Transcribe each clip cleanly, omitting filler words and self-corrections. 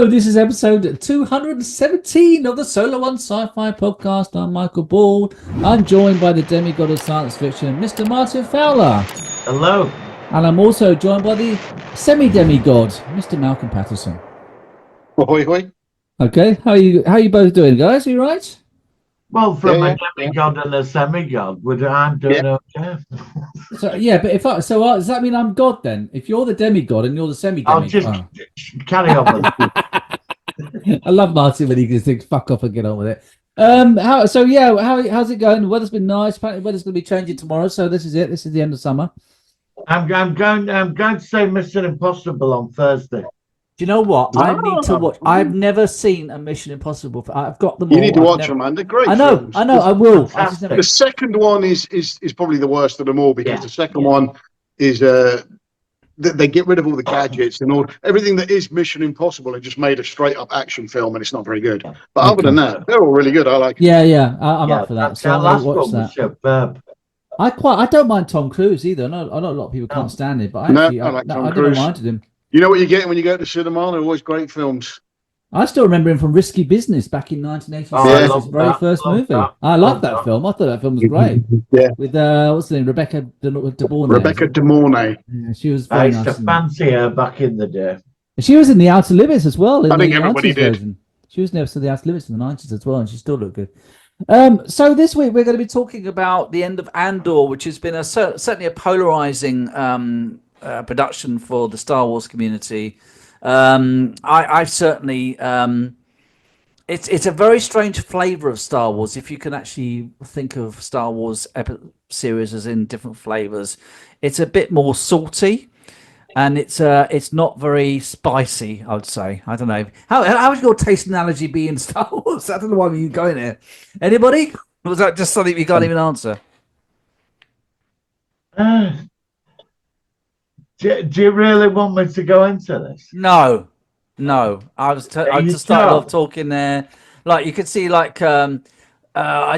Hello, this is episode 217 of the Solo One Sci-Fi podcast. I'm Michael Ball. I'm joined by the demigod of science fiction, Mr. Martin Fowler. Hello. And I'm also joined by the semi-demigod, Mr. Malcolm Patterson. Ahoy, hoy. Okay, how you both doing, guys? Are you right? Well, from a demigod and a semigod, I'm doing okay. So yeah, but does that mean I'm God then? If you're the demigod and you're the semi-demigod, I'll just carry on with it. I love Martin when he can think "fuck off" and get on with it. How's it going? The weather's been nice. Apparently, the weather's going to be changing tomorrow. So this is it. This is the end of summer. I'm going to say Mission Impossible on Thursday. Do you know what? I need to watch. I've never seen a Mission Impossible. I've got them all. You need to watch them, man. They're great. I know. I will. The second one is probably the worst of them all because the second one is they get rid of all the gadgets and all everything that is Mission Impossible and just made a straight up action film, and it's not very good. But other than that, they're all really good. I like. I'm up for that. So I'll watch that. Superb. I don't mind Tom Cruise either. I know a lot of people can't stand it, but I never minded him. You know what you get when you go to cinema? They're always great films. I still remember him from Risky Business back in 1986. His very first movie. I loved that film. I thought that film was great. With what's the name? Rebecca De Mornay. Rebecca De Mornay. Yeah, she was very nice. I used to fancy her back in the day. She was in The Outer Limits as well. I think everybody did. Version. She was in episode of The Outer Limits in the 90s as well, and she still looked good. So this week we're going to be talking about the end of Andor, which has been certainly a polarizing production for the Star Wars community. I certainly it's a very strange flavor of Star Wars if you can actually think of Star Wars series as in different flavors. It's a bit more salty, and it's not very spicy, I would say. I don't know how would your taste analogy be in Star Wars? I don't know why you're going there. Anybody? Or was that just something you can't even answer? Do you really want me to go into this? No. I just started off talking there. Like you could see, like I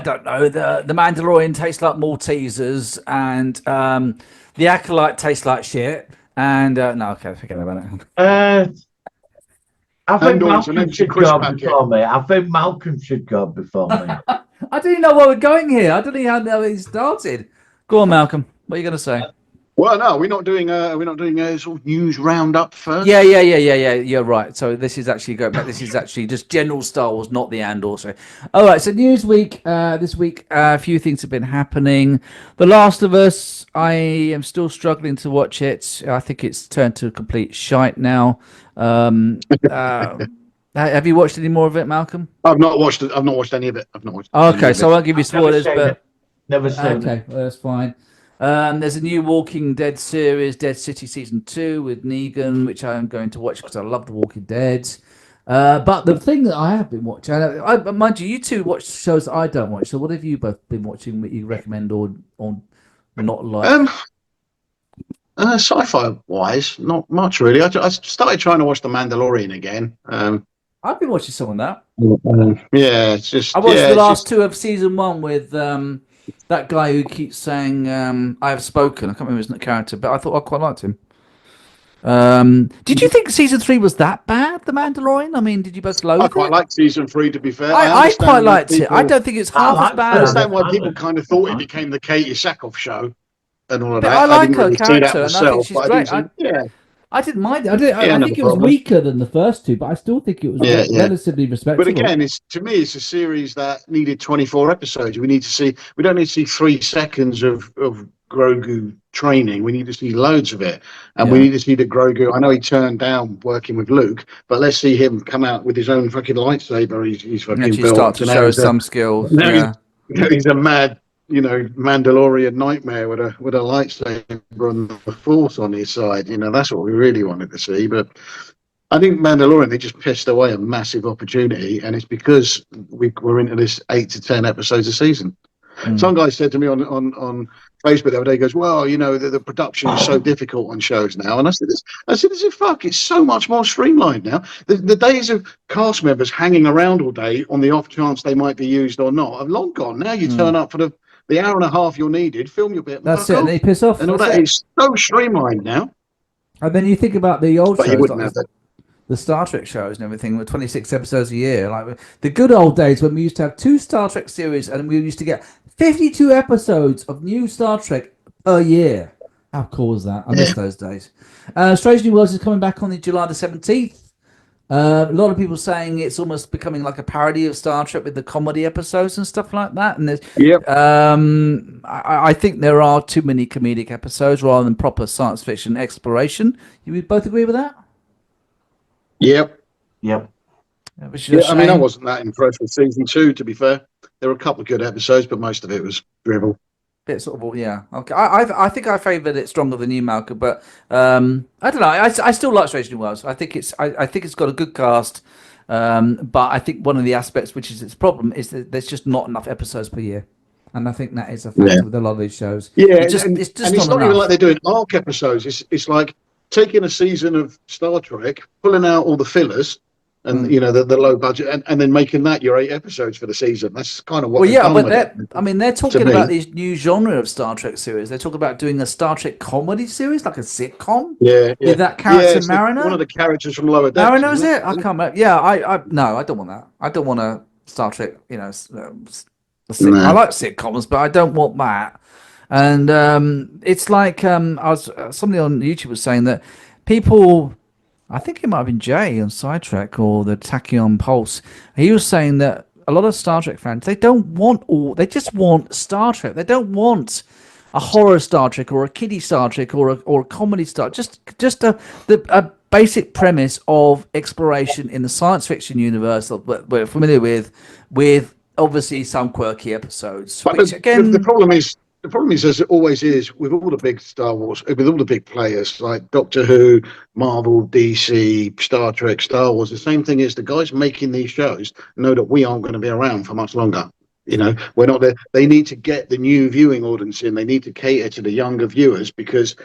don't know, the Mandalorian tastes like Maltesers, and the Acolyte tastes like shit. And forget about it. I think Malcolm should go before me. I don't even know where we're going here. I don't even know how it started. Go on, Malcolm. What are you going to say? Well, no, we're not doing a sort of news roundup first. Yeah. You're right. So this is actually going back. This is actually just general Star Wars, not the Andor. So, all right. So news week. This week, a few things have been happening. The Last of Us. I am still struggling to watch it. I think it's turned to complete shite now. Have you watched any more of it, Malcolm? I've not watched it. I've not watched any of it. Okay, so I won't give you spoilers, but never seen it. Okay, well, that's fine. There's a new Walking Dead series, Dead City Season 2 with Negan, which I am going to watch because I love The Walking Dead. But the thing that I have been watching, mind you two watch shows that I don't watch. So what have you both been watching that you recommend or not like? Sci-fi wise, not much really. I started trying to watch The Mandalorian again. I've been watching some of that. It's just. I watched the last two of season 1 with that guy who keeps saying "I have spoken." I can't remember his character, but I thought I quite liked him. Did you think season 3 was that bad, The Mandalorian? I mean, did you both loathe it? I quite liked season 3, to be fair. I quite liked it. I don't think it's half as bad. I understand why people kind of thought it became the Katie Sackhoff show and all of but that. I like didn't her really character, see that and I think she's great. I didn't mind it. I think it was weaker than the first two, but I still think it was relatively respectable. But again, to me, it's a series that needed 24 episodes. We don't need to see 3 seconds of Grogu training. We need to see loads of it, and we need to see the Grogu. I know he turned down working with Luke, but let's see him come out with his own fucking lightsaber. He's fucking built. Start to show some skills. He's a mad, Mandalorian nightmare with a lightsaber and the Force on his side. That's what we really wanted to see. But I think Mandalorian, they just pissed away a massive opportunity, and it's because we're into this 8 to 10 episodes a season. Some guy said to me on Facebook the other day, he goes, well, the production is so difficult on shows now. And I said, fuck, it's so much more streamlined now. The days of cast members hanging around all day on the off chance they might be used or not have long gone. Now you turn up for the hour and a half you're needed, film your bit. That's it, and they piss off. And all that is so streamlined now. And then you think about the old shows. You wouldn't have that. the Star Trek shows and everything with 26 episodes a year. Like the good old days when we used to have 2 Star Trek series and we used to get 52 episodes of new Star Trek per year. How cool was that? I miss those days. Strange New Worlds is coming back on the July the 17th. A lot of people saying it's almost becoming like a parody of Star Trek with the comedy episodes and stuff like that. And I think there are too many comedic episodes rather than proper science fiction exploration. You would both agree with that? Yep. Which is I mean, I wasn't that impressed with season 2, to be fair. There were a couple of good episodes, but most of it was drivel. Bit sort of, yeah. Okay, I think I favoured it stronger than you, Malcolm, but I don't know. I still like Strange New Worlds. I think it's got a good cast, but I think one of the aspects which is its problem is that there's just not enough episodes per year, and I think that is a factor with a lot of these shows. Yeah, it's just it's not even like they're doing arc episodes. It's like taking a season of Star Trek, pulling out all the fillers. And the low budget, and then making that your 8 episodes for the season. That's kind of what. Well, yeah, but they're talking about this new genre of Star Trek series. They're talking about doing a Star Trek comedy series, like a sitcom. With that character Mariner. One of the characters from Lower Decks. Mariner, is it? I can't remember. Yeah, I don't want that. I don't want a Star Trek. I like sitcoms, but I don't want that. And it's like somebody on YouTube was saying that people. I think it might have been Jay on Sidetrack or the Tachyon Pulse. He was saying that a lot of Star Trek fans, they just want Star Trek. They don't want a horror Star Trek or a kiddie Star Trek or a comedy Star Trek. Just a basic premise of exploration in the science fiction universe that we're familiar with obviously some quirky episodes. Which again, the problem is, as it always is, with all the big Star Wars, with all the big players like Doctor Who, Marvel, DC, Star Trek, Star Wars, the same thing is the guys making these shows know that we aren't going to be around for much longer. We're not there. They need to get the new viewing audience in. They need to cater to the younger viewers because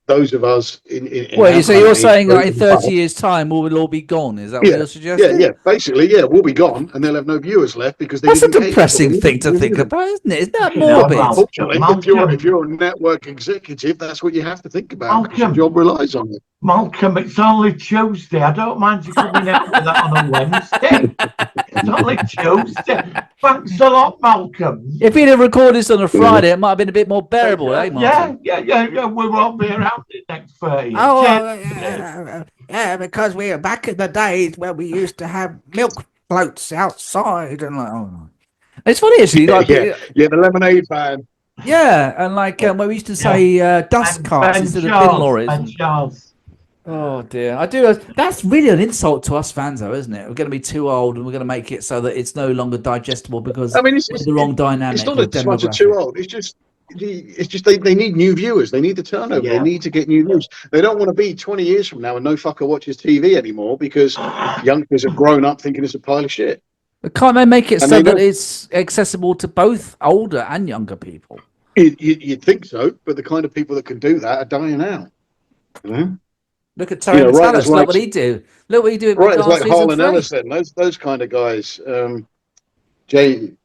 those of us so you're saying that in 30 years' time we'll all be gone? Is that what you're suggesting? Yeah. Basically, we'll be gone, and they'll have no viewers left because that's a depressing thing to think about, isn't it? Isn't that morbid? Unfortunately, if you're a network executive, that's what you have to think about. Because your job relies on it. Malcolm, it's only Tuesday. I don't mind you coming out with that on a Wednesday. It's only Tuesday. Thanks a lot, Malcolm. If he'd have recorded this on a Friday, it might have been a bit more bearable, eh, Martin? Yeah. We won't be around the next 30 years. Yeah, because we are back in the days where we used to have milk floats outside and It's funny actually. The lemonade van. Yeah, and where we used to say dust carts instead of bin lorries. Oh dear, I do. That's really an insult to us fans, though, isn't it? We're going to be too old, and we're going to make it so that it's no longer digestible because it's the wrong dynamic. It's not as much as too old. It's just they need new viewers. They need the turnover. They need to get new news. They don't want to be 20 years from now and no fucker watches TV anymore because youngsters have grown up thinking it's a pile of shit. But can't they make it so that it's accessible to both older and younger people? You'd think so, but the kind of people that can do that are dying out. Look at Terry Matalas. Look what he do. Look what he do. Right, it's like Harlan Ellison. Those kind of guys. Jan,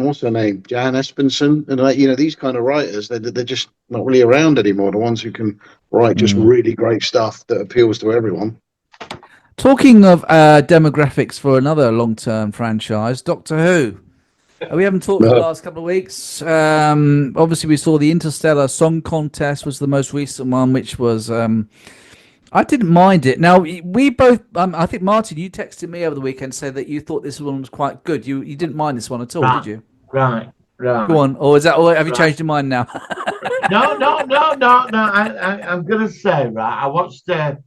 what's her name? Jan Espenson, and these kind of writers. They're just not really around anymore. The ones who can write just really great stuff that appeals to everyone. Talking of demographics for another long-term franchise, Doctor Who. We haven't talked for the last couple of weeks. Obviously, we saw the Interstellar Song Contest was the most recent one, which was I didn't mind it. Now we both, I think Martin, you texted me over the weekend saying that you thought this one was quite good. You didn't mind this one at all, did you? Right. Go on, or is that? Or have you changed your mind now? No. I'm gonna say I watched a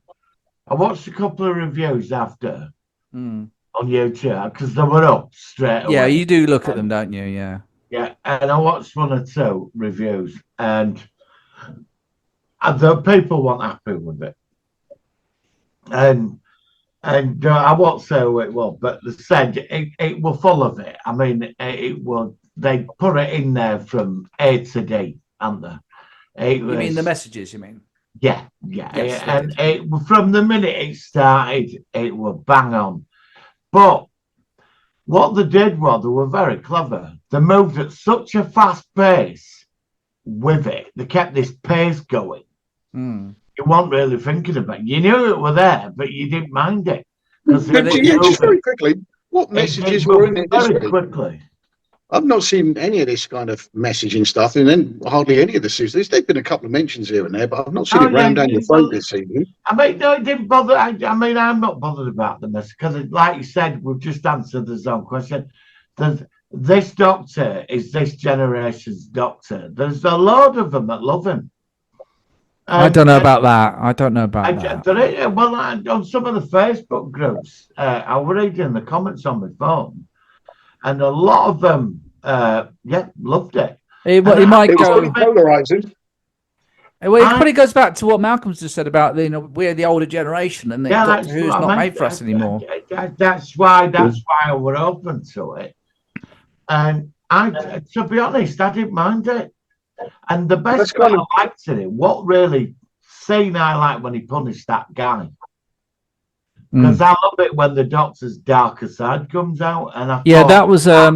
couple of reviews after on YouTube because they were up straight away. Yeah, you do look at them, don't you? Yeah. Yeah, and I watched 1 or 2 reviews, and the people weren't happy with it. And I won't say who it was, but they said it was full of it. I mean, they put it in there from A to D, haven't they? You mean the messages, you mean? Yeah. Yes, and from the minute it started, it was bang on. But what they did was they were very clever. They moved at such a fast pace with it. They kept this pace going. you weren't really thinking about it. You knew it were there, but you didn't mind it. Because Just very quickly, what messages were in it this very week? quickly. I've not seen any of this kind of messaging stuff, and then hardly any of the seasons. There's been a couple of mentions here and there, but I've not seen it rammed down your throat this season. I mean, no, it didn't bother. I mean, I'm not bothered about the message because, like you said, we've just answered the zone question. This doctor is this generation's doctor. There's a lot of them that love him. I don't know about that. I don't know about that. Well, on some of the Facebook groups, I was reading the comments on my phone, and a lot of them, loved it. It might It was go. pretty polarizing. Well, it probably goes back to what Malcolm's just said about we're the older generation, and Doctor Who's not made for us anymore. That's why I was open to it. And to be honest, I didn't mind it. And the best thing I liked in it, what really scene I like when he punished that guy. Because I love it when the Doctor's darker side comes out, and I that was I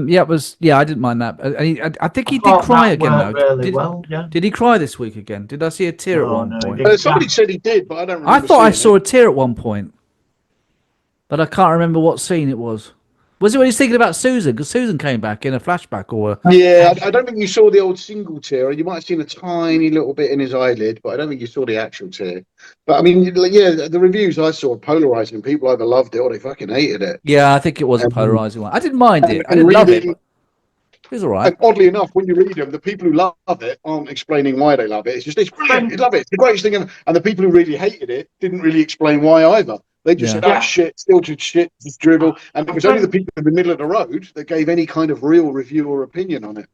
didn't mind that. I think he did cry again though. Really did he cry this week again? Did I see a tear at one point? Somebody said he did, but I don't remember. I thought I saw a tear at one point, but I can't remember what scene it was. Was it when he's thinking about Susan? Because Susan came back in a flashback, or yeah, I don't think you saw the old single tear. You might have seen a tiny little bit in his eyelid, but I don't think you saw the actual tear. But I mean, yeah, the reviews I saw polarizing. People either loved it or they fucking hated it. Yeah, I think it was a polarizing one. I didn't mind it. I didn't love it. It was all right. And oddly enough, when you read them, the people who love it aren't explaining why they love it. It's just, it's brilliant. You love it. It's the greatest thing. And the people who really hated it didn't really explain why either. They just said, "Oh shit, still just shit, just dribble." And it was only the people in the middle of the road that gave any kind of real review or opinion on it.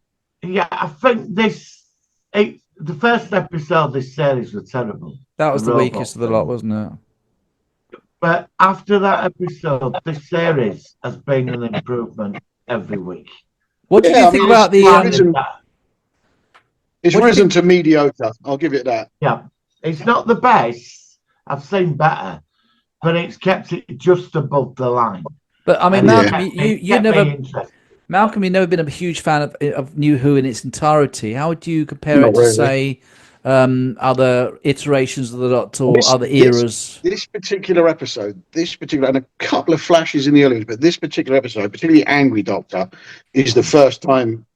Yeah, I think the first episode of this series was terrible. That was the weakest of the lot, wasn't it? But after that episode, this series has been an improvement every week. What did you think about It's risen to mediocre. I'll give it that. Yeah, it's not the best. I've seen better. But it's kept it just above the line. But I mean, Malcolm, Malcolm, you've never been a huge fan of New Who in its entirety. How would you compare it to, say, other iterations of the Doctor or other eras? This particular episode, and a couple of flashes in the early, but this particular episode, particularly Angry Doctor, is the first time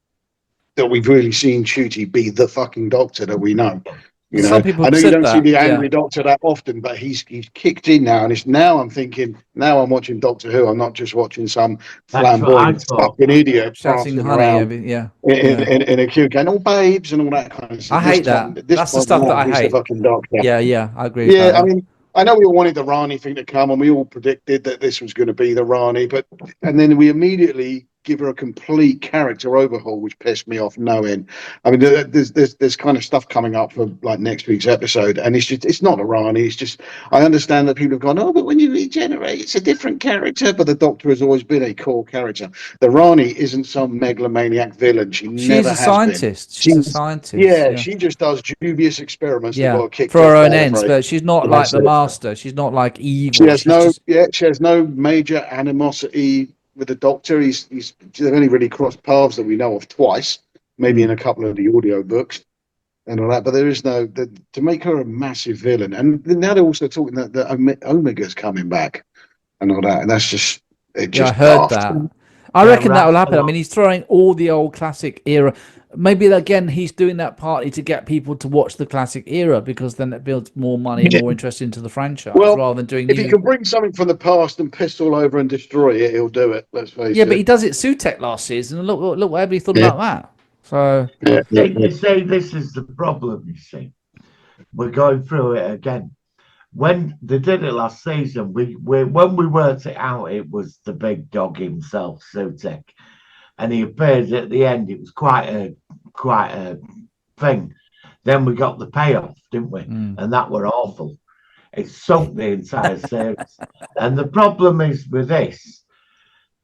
that we've really seen Ncuti be the fucking Doctor that we know. You know, I know you don't see the Angry Doctor that often, but he's kicked in now, and it's now I'm thinking, now I'm watching Doctor Who. I'm not just watching some flamboyant fucking idiot shouting around in a queue going, "Oh, babes," and all that kind of stuff. I hate that. That's the stuff that I hate. Fucking Doctor. Yeah, I agree. Yeah, I mean, I know we all wanted the Rani thing to come, and we all predicted that this was going to be the Rani, and then we immediately give her a complete character overhaul, which pissed me off no end. I mean, there's kind of stuff coming up for like next week's episode, and it's not a Rani. It's just, I understand that people have gone, "Oh, but when you regenerate, it's a different character." But the Doctor has always been a core character. The Rani isn't some megalomaniac villain. She's a scientist. She's a scientist. Yeah, she just does dubious experiments. For her own ends, but she's not like the Master. She's not like evil. She has no major animosity with the Doctor. They've only really crossed paths that we know of twice, maybe in a couple of the audio books and all that, but there is to make her a massive villain. And now they're also talking that Omega's coming back and all that, and that's just I heard that. I reckon that will happen. I mean, he's throwing all the old classic era. Maybe again he's doing that partly to get people to watch the classic era, because then it builds more money, more interest into the franchise, rather than doing. If he can bring something from the past and piss all over and destroy it, he'll do it. Let's face it. Yeah, but he does it Sutek last season. Look what everybody thought about that. So you see, this is the problem. You see, we're going through it again. When they did it last season, when we worked it out, it was the big dog himself, Sutek. And he appeared at the end. It was quite a thing. Then we got the payoff, didn't we? And that were awful. It sunk the entire series. And the problem is with this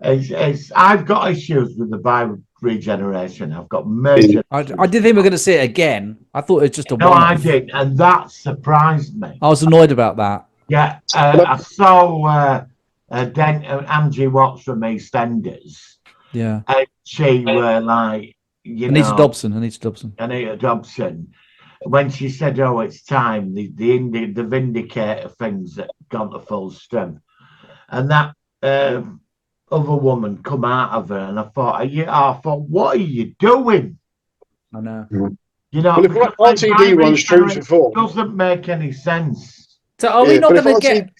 is I've got issues with the bi-regeneration. I've got major. I didn't think we were going to see it again. I thought it was just a one-off. I did, and that surprised me. I was annoyed about that. Yeah, I saw Angie Watts from EastEnders. Yeah, and she were like, Anita Dobson. Anita Dobson. when she said, "Oh, it's time," the Vindicator things that got the full strength, and that other woman come out of her, and I thought, what are you doing? I know. You know, Well, if RTD runs true to form, doesn't make any sense. So are we Yeah, not but if going to RT get?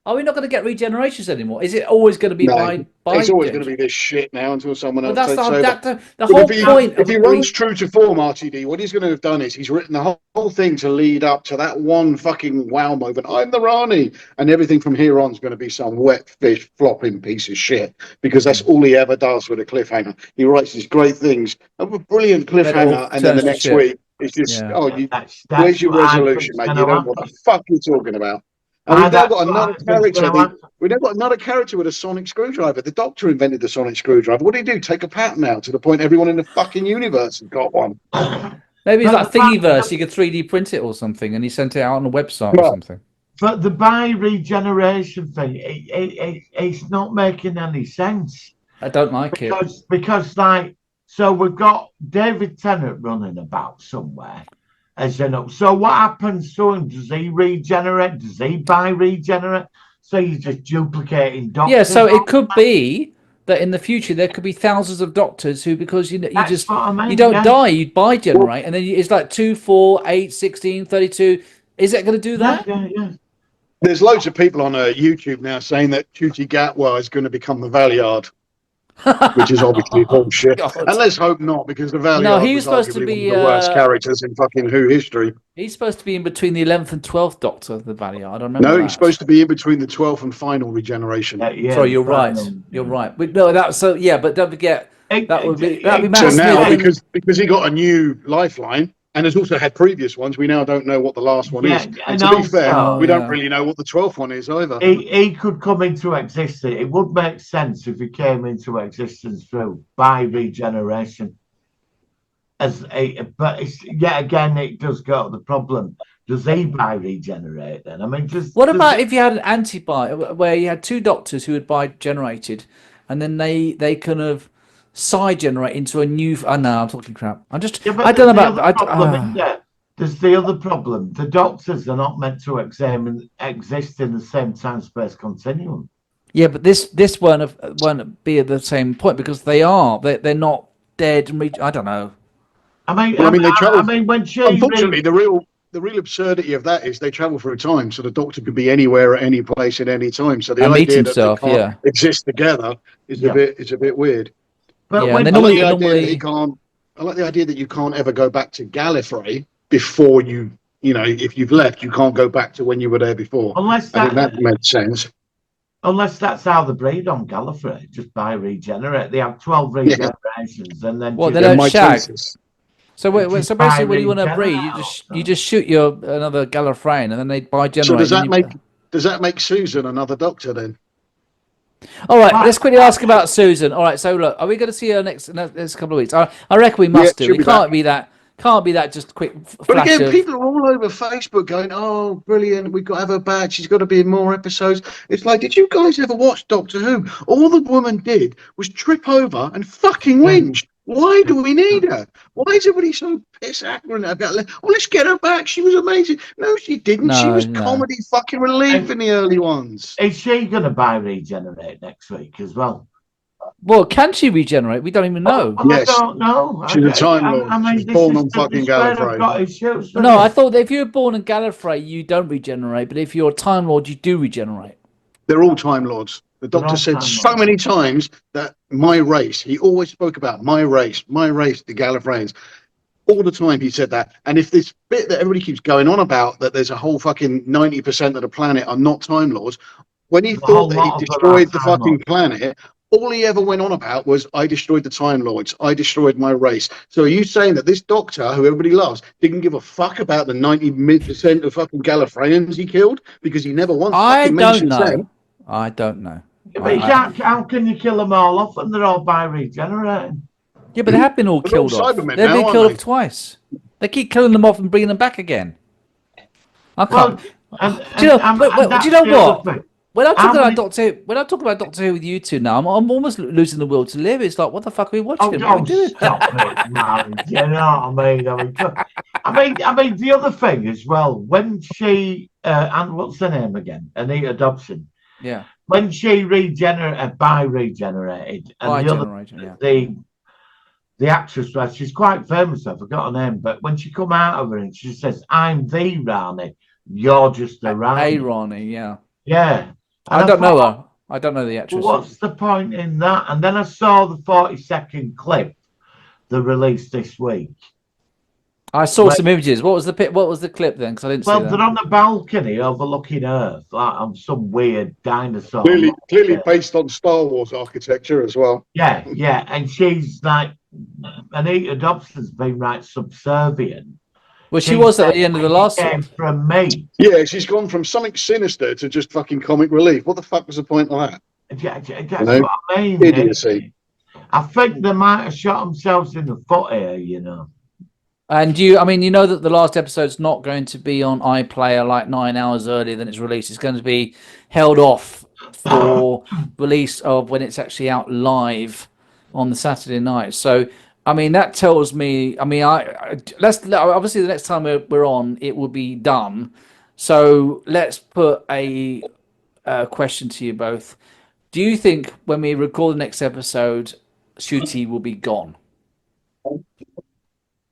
Are we not going to get regenerations anymore? Is it always going to be no, by? it's always going to be this shit now until someone Well, else that's takes the over. the But whole point if of he runs true to form, RTD, what he's going to have done is he's written the whole thing to lead up to that one fucking wow moment. I'm the Rani, and everything from here on is going to be some wet fish flopping piece of shit because that's all he ever does with a cliffhanger. He writes these great things, a brilliant Then it all cliffhanger, and then the turns to next shit. week it's just That's where's your what I resolution, think's mate? gonna You don't know what happen. the fuck you're talking about. And we've now That's got what another I think's character. gonna happen. We've now got another character with a sonic screwdriver. The Doctor invented the sonic screwdriver. What did he do? Take a pattern out to the point everyone in the fucking universe has got one. Maybe it's But like Thingiverse. You could 3D print it or something, and he sent it out on a website or Well, something. But the bi-regeneration thing, it's not making any sense. I don't like it. Because like, so we've got David Tennant running about somewhere. As you know, so what happens to him? Does he regenerate? Does he bi-regenerate? So you're just duplicating doctors. Yeah, so it could be that in the future there could be thousands of doctors who, because you That's just what I mean, you don't yeah. die, you bi-generate, and then it's like 2, 4, 8, 16, 32. Is it going to do that? Yeah. there's loads of people on YouTube now saying that Tutti Gatwa is going to become the Valiard, which is obviously bullshit. God. And let's hope not, because the No, Valiard he was was supposed to arguably one be. of the worst characters in fucking Who history. He's supposed to be in between the 11th and 12th Doctor, the Valiant. I don't remember. No, that. he's supposed to be in between the 12th and final regeneration. Sorry, you're right. You're right. No, that's so. Yeah, but don't forget that'd be Matt So Smith. now, because he got a new lifeline and has also had previous ones, we now don't know what the last one is. And to be fair, we don't really know what the 12th one is either. He could come into existence. It would make sense if he came into existence through bi-regeneration. But yet again, it does go to the problem. Does he bi-regenerate then? I mean, what about if you had an anti-bi, where you had two doctors who had bi-generated, and then they kind of side-generate into a new. I know I'm talking crap. I don't know about. There's the other problem. The doctors are not meant to exist in the same time-space continuum. Yeah, but this won't be at the same point because they are. They're not dead. I don't know. They travel. When unfortunately, the real absurdity of that is they travel through time, so the Doctor could be anywhere at any place at any time. So the idea that they can't exist together is a bit weird. But yeah, I like the idea that you can't ever go back to Gallifrey before if you've left, you can't go back to when you were there before. I think that makes sense. Unless that's how they breed on Gallifrey, just bi-regenerate. They have 12 regenerations, and then they don't shag. So basically, when you want to breed, you just shoot another Gallifreyan, and then they bi-generate. So does that make Susan another Doctor then? All right, let's quickly ask about Susan. All right, so look, are we going to see her next couple of weeks? I reckon we must do. It can't be that just quick flash. But again, people are all over Facebook going, "Oh, brilliant! We've got to have her back. She's got to be in more episodes." It's like, did you guys ever watch Doctor Who? All the woman did was trip over and fucking whinge. Why do we need her? Why is everybody so piss-accurate about? Let's get her back. She was amazing. No, she didn't. She was comedy fucking relief in the early ones. Is she going to bi-regenerate next week as well? Well, can she regenerate? We don't even know. Yes. I don't know. She's a Time Lord. She's born on fucking Gallifrey. No, I thought that if you were born in Gallifrey, you don't regenerate. But if you're a Time Lord, you do regenerate. They're all Time Lords. The Doctor said so many times that my race, he always spoke about my race, the Gallifreyans. All the time he said that. And if this bit that everybody keeps going on about, that there's a whole fucking 90% of the planet are not Time Lords, when he thought that he destroyed the fucking planet, all he ever went on about was, I destroyed the Time Lords. I destroyed my race. So are you saying that this Doctor, who everybody loves, didn't give a fuck about the 90% of fucking Gallifreyans he killed? Because he never once fucking mentioned them. I don't know. Yeah, but how can you kill them all off when they're all bi-regenerating? Yeah, but they have been all killed off. They've been killed off twice. They keep killing them off and bringing them back again. I can't. Do you know what? When I talk about Doctor Who with you two now, I'm almost losing the will to live. It's like, what the fuck are we watching? What are we doing? Stop it, man. You know what I mean? I mean, the other thing as well, when she and what's her name again, Anita Dobson, Yeah. when she regenerated, and the other, Bi-generation, yeah. the actress, well, she's quite famous. I forgot her name, but when she come out of her and she says, "I'm the Rani, you're just a Rani." Ronnie, yeah. Yeah, and I don't know thought, her. I don't know the well, actress. what's the point in that? And then I saw the 40-second clip they released this week. I saw Where, some images. What was the clip then? Because I didn't see well, that. they're on the balcony overlooking Earth, like on some weird dinosaur. Clearly based on Star Wars architecture as well. Yeah, and she's like, Anita Dobson's been right subservient. Well, she was at the end of the last came from me. Yeah, she's gone from something sinister to just fucking comic relief. What the fuck was the point of that? That's what I mean. Idiocy. I think they might have shot themselves in the foot here, you know. And you know that the last episode's not going to be on iPlayer like 9 hours earlier than it's released. It's going to be held off for release of when it's actually out live on the Saturday night. So, I mean, that tells me. I mean, let's obviously the next time we're on, it will be done. So let's put a question to you both. Do you think when we record the next episode, Shooty will be gone?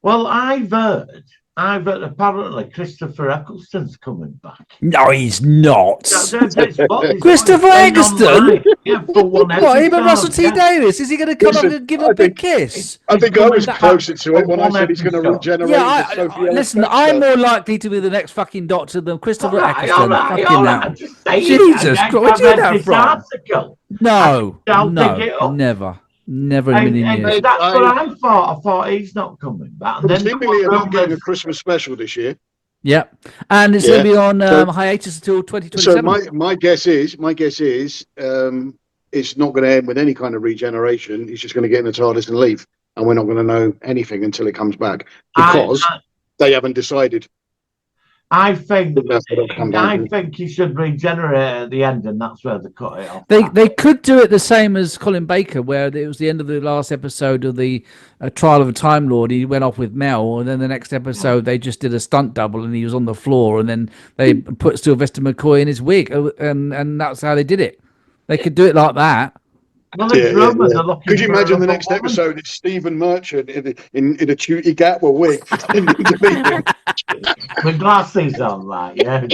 Well, I've heard apparently Christopher Eccleston's coming back. No, he's not. Christopher Eccleston? Yeah, for one episode. What, even Russell T. Davies? Is he going to come up and give a big kiss? I think I was closer to it when I said he's going to regenerate. Yeah, listen, I'm more likely to be the next fucking Doctor than Christopher Eccleston. Jesus Christ, where'd you get that from? No, never. Never in a million years. That's what I thought. I thought he's not coming back. And then seemingly they're not getting a Christmas special this year. Yeah, and it's going to be on hiatus until 2027. So my guess is it's not going to end with any kind of regeneration. He's just going to get in the TARDIS and leave, and we're not going to know anything until it comes back because they haven't decided. I think he should regenerate at the end, and that's where they cut it off. They could do it the same as Colin Baker, where it was the end of the last episode of the Trial of a Time Lord. He went off with Mel, and then the next episode they just did a stunt double, and he was on the floor, and then they put Sylvester McCoy in his wig, and that's how they did it. They could do it like that. Well, could you imagine the next episode? It's Stephen Merchant in a Tootie Gatwa wig, with glasses on, like yeah.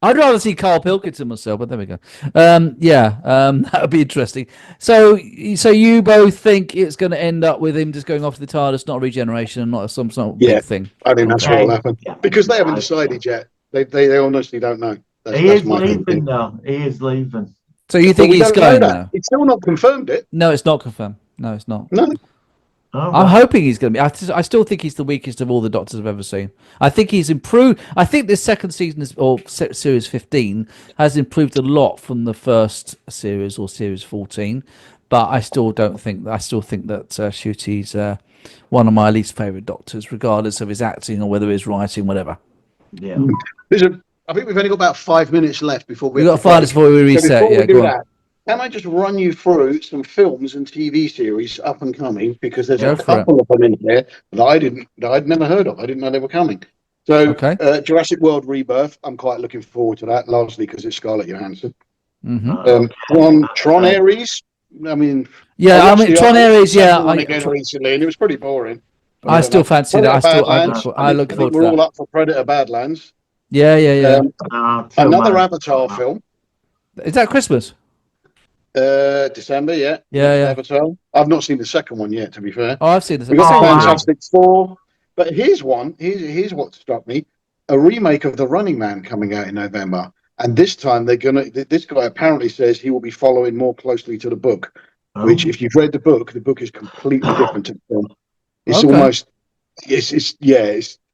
I'd rather see Carl Pilkington myself, but there we go. That would be interesting. So you both think it's going to end up with him just going off to the TARDIS, not regeneration, and not some sort of big thing? I think that's what will happen because they haven't decided yet. They honestly don't know. He is leaving now. He is leaving. So you think he's going now? It's still not confirmed. No, it's not confirmed. No, it's not. No. Oh, I'm hoping he's going to be. I still think he's the weakest of all the Doctors I've ever seen. I think he's improved. I think this second season series 15 has improved a lot from the first series or series 14. But I still think that Shooty's one of my least favourite Doctors, regardless of his acting or whether he's writing, whatever. Yeah. I think we've only got about 5 minutes left before we've got 5 minutes before we reset. Can I just run you through some films and TV series up and coming? Because there's a couple of them in here that I'd never heard of. I didn't know they were coming. So Jurassic World Rebirth, I'm quite looking forward to that, largely because it's Scarlett Johansson. Mm-hmm. Tron Ares. I mean, Tron Ares. Recently, and it was pretty boring. I still fancy that. I look forward to that. We're all up for Predator Badlands. Yeah. Another Avatar film. Is that Christmas? December, yeah. Avatar. I've not seen the second one yet, to be fair. Oh, I've seen the second one. We've got Fantastic Four. But here's one. Here's what struck me. A remake of The Running Man coming out in November. And this time this guy apparently says he will be following more closely to the book. Which, if you've read the book is completely different to the film. It's almost, it's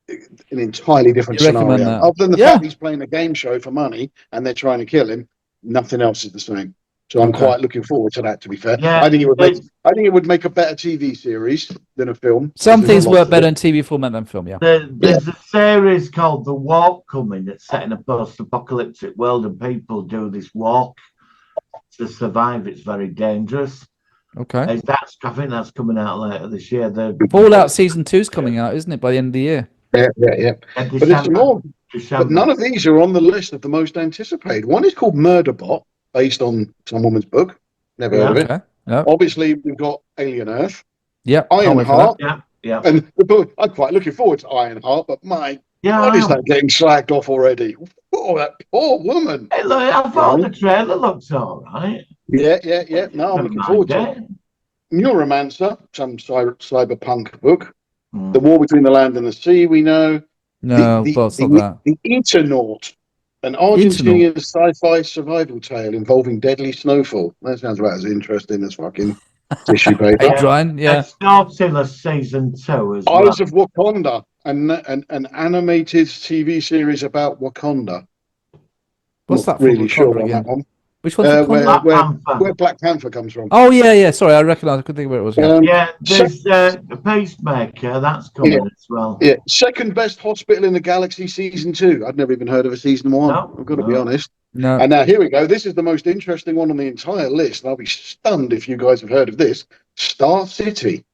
an entirely different scenario. Other than the fact he's playing a game show for money and they're trying to kill him, nothing else is the same. So I'm quite looking forward to that. To be fair, I think it would make a better TV series than a film. Some things work better in TV format than film. Yeah. There's a series called The Walk coming that's set in a post-apocalyptic world, and people do this walk to survive. It's very dangerous. Okay. I think that's coming out later this year. The Fallout Season 2's coming out, isn't it, by the end of the year? Yeah. But it's more. But December. none of these are on the list of the most anticipated. One is called Murderbot, based on some woman's book. Never heard of it. Okay. Yep. Obviously, we've got Alien Earth, Yep. Can't wait for Ironheart, that. Yeah. and the book. I'm quite looking forward to Ironheart, but my God, is that getting slagged off already? Oh, that poor woman. Hey, look, I thought the trailer looks all right. Yeah. No, I'm looking forward to it. Neuromancer, some cyberpunk book. The War Between the Land and the Sea, we know. No, well, it's not that. The Eternaut, an Argentinian sci-fi survival tale involving deadly snowfall. That sounds about as interesting as fucking tissue paper. Ryan, yeah. Snowpiercer Season 2 as well. Eyes of Wakanda, an animated TV series about Wakanda. What's that? Really Wakanda sure again? on that one. Which one's where Black Panther comes from. Oh yeah. Sorry, I recognise. I couldn't think of where it was. There's the Pacemaker. That's coming as well. Yeah, second best hospital in the galaxy, Season 2. I'd never even heard of a Season 1. I've got to be honest. No. And now here we go. This is the most interesting one on the entire list. And I'll be stunned if you guys have heard of this. Star City.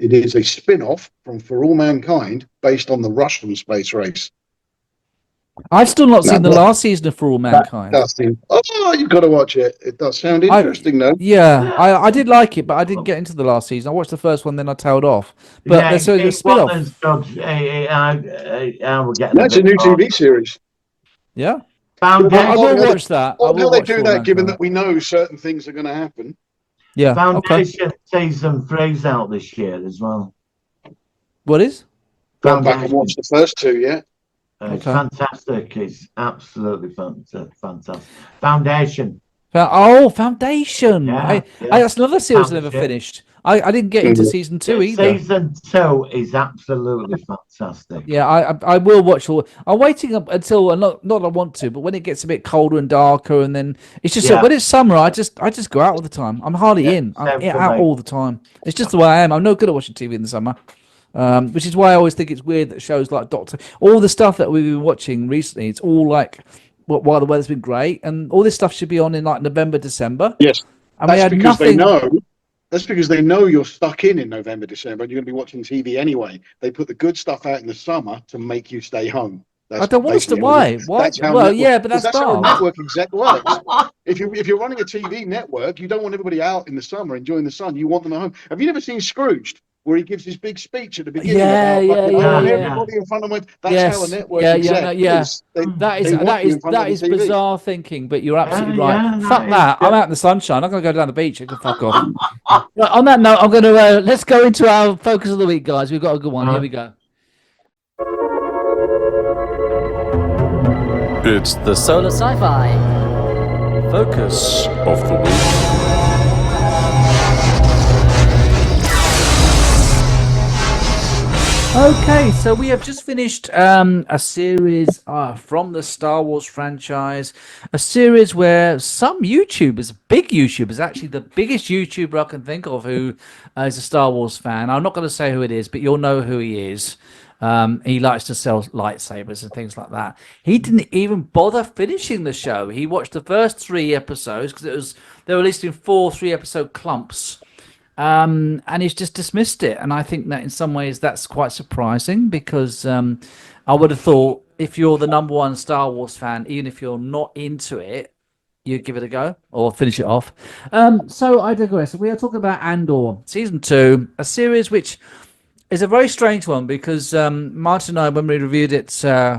It is a spin-off from For All Mankind based on the Russian space race. I've still not seen the last season of For All Mankind. You've got to watch it. It does sound interesting, though. Yeah, I did like it, but I didn't get into the last season. I watched the first one, then I tailed off. But there's a spin-off. That's a new TV series. Yeah. I will watch that. How they do that, given that we know certain things are going to happen. Yeah. Foundation Season 3's out this year as well. What is? Gone back and watched the first two, yeah. It's fantastic. It's absolutely fantastic. Foundation. Foundation. Yeah, that's another series I never finished. I didn't get into Season 2 either. Season 2 is absolutely fantastic. Yeah, I will watch all. I'm waiting up until not I want to, but when it gets a bit colder and darker, and then it's just when it's summer, I just go out all the time. I'm hardly in. I'm out all the time. It's just the way I am. I'm no good at watching TV in the summer. Which is why I always think it's weird that shows like all the stuff that we've been watching recently, it's all like while the weather's been great, and all this stuff should be on in like November, December. Yes, and that's because they know. That's because they know you're stuck in November, December, and you're going to be watching TV anyway. They put the good stuff out in the summer to make you stay home. I don't want to. Why? But that's how a network exec works. If you're running a TV network, you don't want everybody out in the summer enjoying the sun. You want them at home. Have you never seen Scrooged, where he gives his big speech at the beginning? Everybody in front of him. That's how a network exec is. That is bizarre thinking, but you're absolutely right. Fuck that. I'm out in the sunshine. I'm going to go down the beach. I can fuck off. Right, on that note, I'm going to let's go into our focus of the week, guys. We've got a good one. Here we go. It's the Solar Sci-Fi Focus of the Week. Okay, so we have just finished a series from the Star Wars franchise, a series where some YouTubers, big YouTubers, actually the biggest YouTuber I can think of who is a Star Wars fan. I'm not going to say who it is, but you'll know who he is. He likes to sell lightsabers and things like that. He didn't even bother finishing the show. He watched the first 3 episodes because they were released in 4 3-episode clumps. And he's just dismissed it, and I think that in some ways that's quite surprising because I would have thought if you're the number one Star Wars fan, even if you're not into it, you'd give it a go or finish it off. So I digress. We are talking about Andor season 2, a series which is a very strange one because Martin and I, when we reviewed it,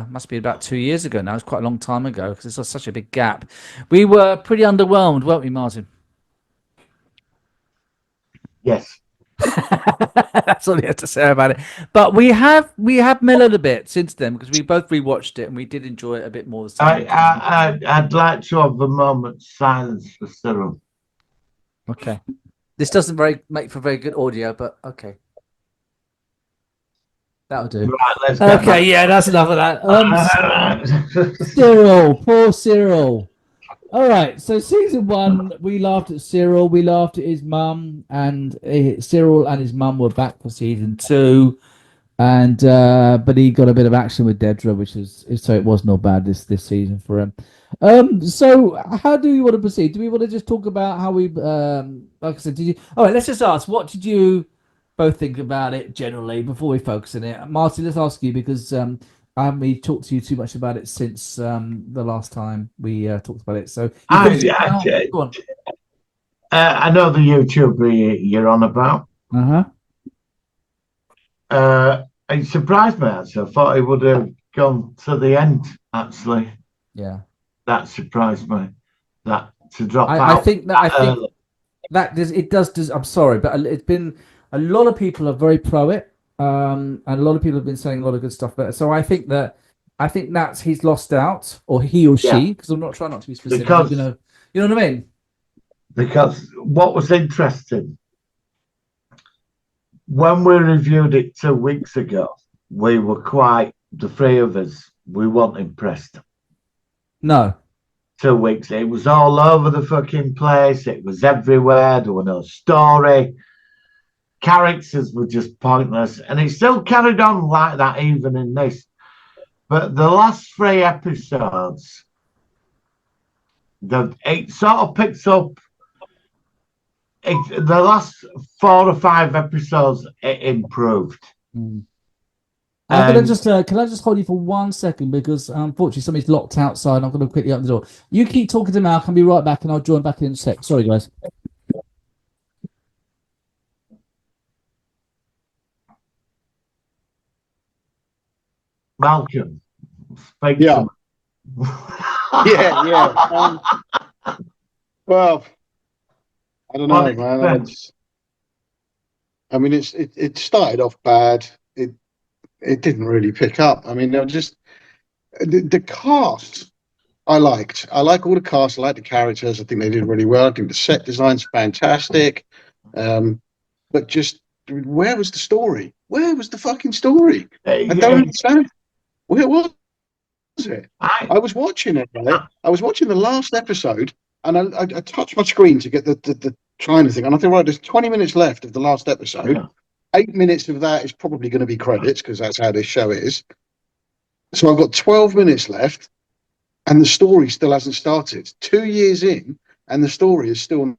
must be about 2 years ago now. It's quite a long time ago because there's such a big gap. We were pretty underwhelmed, weren't we, Martin? Yes. That's all you have to say about it. But we have mellowed a bit since then because we both rewatched it and we did enjoy it a bit more. I'd like to have a moment's silence for Cyril. Okay. This doesn't make for very good audio, but okay. That'll do. Right, that's enough of that. Cyril, poor Cyril. All right, so season 1, we laughed at Cyril, we laughed at his mum, and Cyril and his mum were back for season 2. and but he got a bit of action with Dedra, which is so it was not bad this season for him. So how do you want to proceed? Do we want to just talk about how we like I said, did you all right, let's just ask, what did you both think about it generally before we focus on it? Martin, let's ask you, because I haven't really talked to you too much about it since the last time we talked about it. So you finished it now? Go on. I know the YouTuber you're on about. It surprised me, actually. I thought it would have gone to the end, actually. Yeah. That surprised me. That to drop I out. think that does, it does. I'm sorry, but it's been a lot of people are very pro it, and a lot of people have been saying a lot of good stuff about it. So I think that's he's lost out, or he or she, because I'm not trying not to be specific. Because, you know what I mean? Because what was interesting, when we reviewed it 2 weeks ago, we were the three of us, we weren't impressed. No. 2 weeks. It was all over the fucking place. It was everywhere. There was no story. Characters were just pointless. And it still carried on like that even in this. But the last 3 episodes, it sort of picks up. The last 4 or 5 episodes, it improved. I'm gonna just can I just hold you for 1 second, because unfortunately somebody's locked outside. I'm gonna quickly open the door. You keep talking to Mal. I'll be right back, and I'll join back in a sec. Sorry, guys. Malcolm, speak Yeah. to me. Yeah. Well, I don't know, man. It started off bad. It didn't really pick up. I mean, they were just the cast. I like all the cast. I like the characters. I think they did really well. I think the set design's fantastic. But just where was the story? Where was the fucking story? I don't understand. Where was it? I was watching it, right? I was watching the last episode, and I touched my screen to get the trying thing, and I think, right, there's 20 minutes left of the last episode. Yeah. 8 minutes of that is probably going to be credits, because that's how this show is. So I've got 12 minutes left, and the story still hasn't started. 2 years in, and the story is still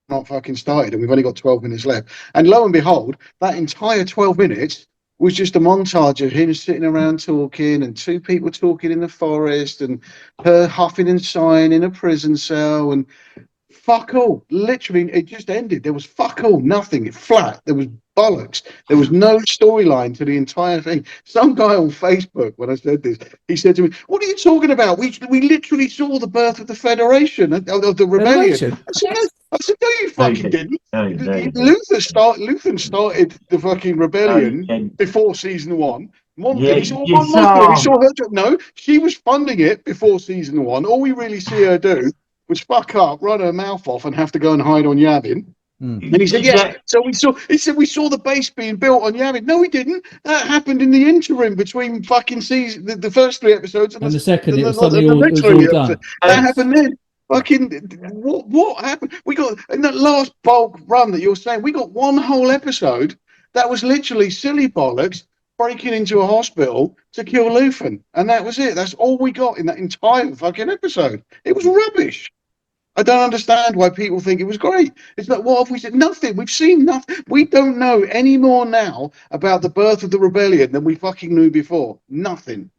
not fucking started, and we've only got 12 minutes left. And lo and behold, that entire 12 minutes was just a montage of him sitting around talking, and 2 people talking in the forest, and her huffing and sighing in a prison cell, and fuck all. Literally, it just ended. There was fuck all, nothing. It flat. There was bollocks. There was no storyline to the entire thing. Some guy on Facebook, when I said this, he said to me, "What are you talking about? We literally saw the birth of the Federation, of the rebellion." I said, "No, you fucking didn't. Luther started the fucking rebellion before season 1. He saw her. No, she was funding it before season 1. All we really see her do was fuck up, run her mouth off, and have to go and hide on Yavin." And he said, "Yes." So we saw the base being built on Yavin. No, we didn't. That happened in the interim between fucking season, the first 3 episodes and the second. It was all done. That happened then. Fucking what happened? We got in that last bulk run that you're saying, we got 1 whole episode that was literally silly bollocks breaking into a hospital to kill Luthen, and that was it. That's all we got in that entire fucking episode. It was rubbish. I don't understand why people think it was great. It's like, what have we said? Nothing. We've seen nothing. We don't know any more now about the birth of the rebellion than we fucking knew before. Nothing.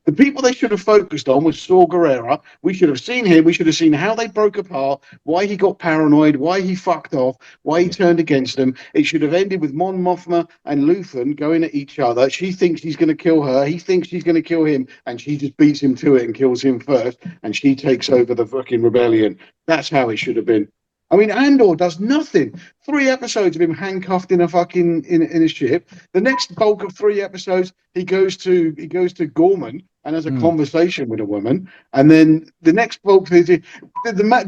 The people they should have focused on was Saw Gerrera. We should have seen him. We should have seen how they broke apart, why he got paranoid, why he fucked off, why he turned against them. It should have ended with Mon Mothma and Luthen going at each other. She thinks he's going to kill her. He thinks she's going to kill him. And she just beats him to it and kills him first. And she takes over the fucking rebellion. That's how it should have been. I mean, Andor does nothing. 3 episodes of him handcuffed in a fucking in a ship. The next bulk of 3 episodes, he goes to Gorman and has a conversation with a woman. And then the next bulk, the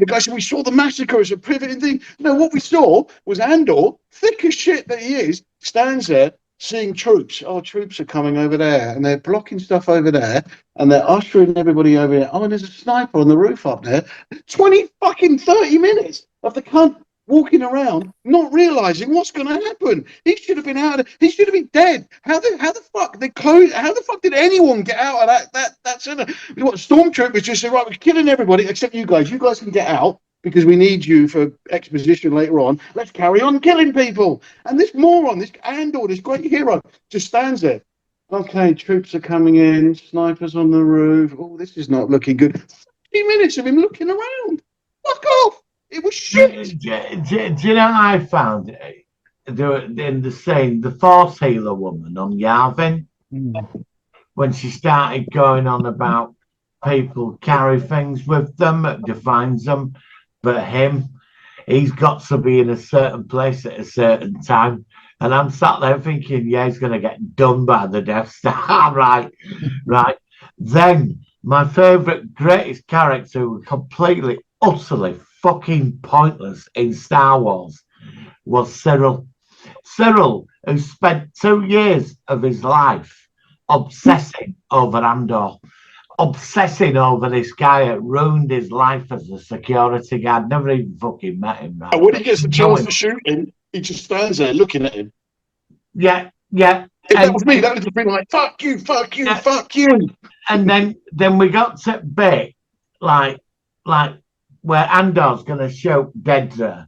guy said, "We saw the massacre as a pivoting thing." No, what we saw was Andor, thick as shit that he is, stands there seeing troops. Oh, troops are coming over there, and they're blocking stuff over there, and they're ushering everybody over here. Oh, and there's a sniper on the roof up there. 20 fucking 30 minutes of the cunt walking around, not realizing what's going to happen. He should have been out. He should have been dead. How the fuck they close? How the fuck did anyone get out of that center? What stormtroopers just said, right, we're killing everybody except you guys. You guys can get out because we need you for exposition later on. Let's carry on killing people. And this moron, this Andor, this great hero, just stands there. Okay, troops are coming in. Snipers on the roof. Oh, this is not looking good. 50 minutes of him looking around. Fuck off. It was shit. Do you know I found in the Force healer woman on Yavin when she started going on about people carry things with them, it defines them, but he's got to be in a certain place at a certain time. And I'm sat there thinking, yeah, he's going to get done by the Death Star, right? Then my favourite, greatest character who was completely, utterly fucking pointless in Star Wars was Cyril. Cyril, who spent 2 years of his life obsessing over Andor, obsessing over this guy that ruined his life as a security guard. Never even fucking met him. Right? And when he gets the chance to shoot him, he just stands there looking at him. Yeah. If that was me, that would have been like, fuck you, fuck you, fuck you. And then we got to bit like where Andor's going to shoot Dedra,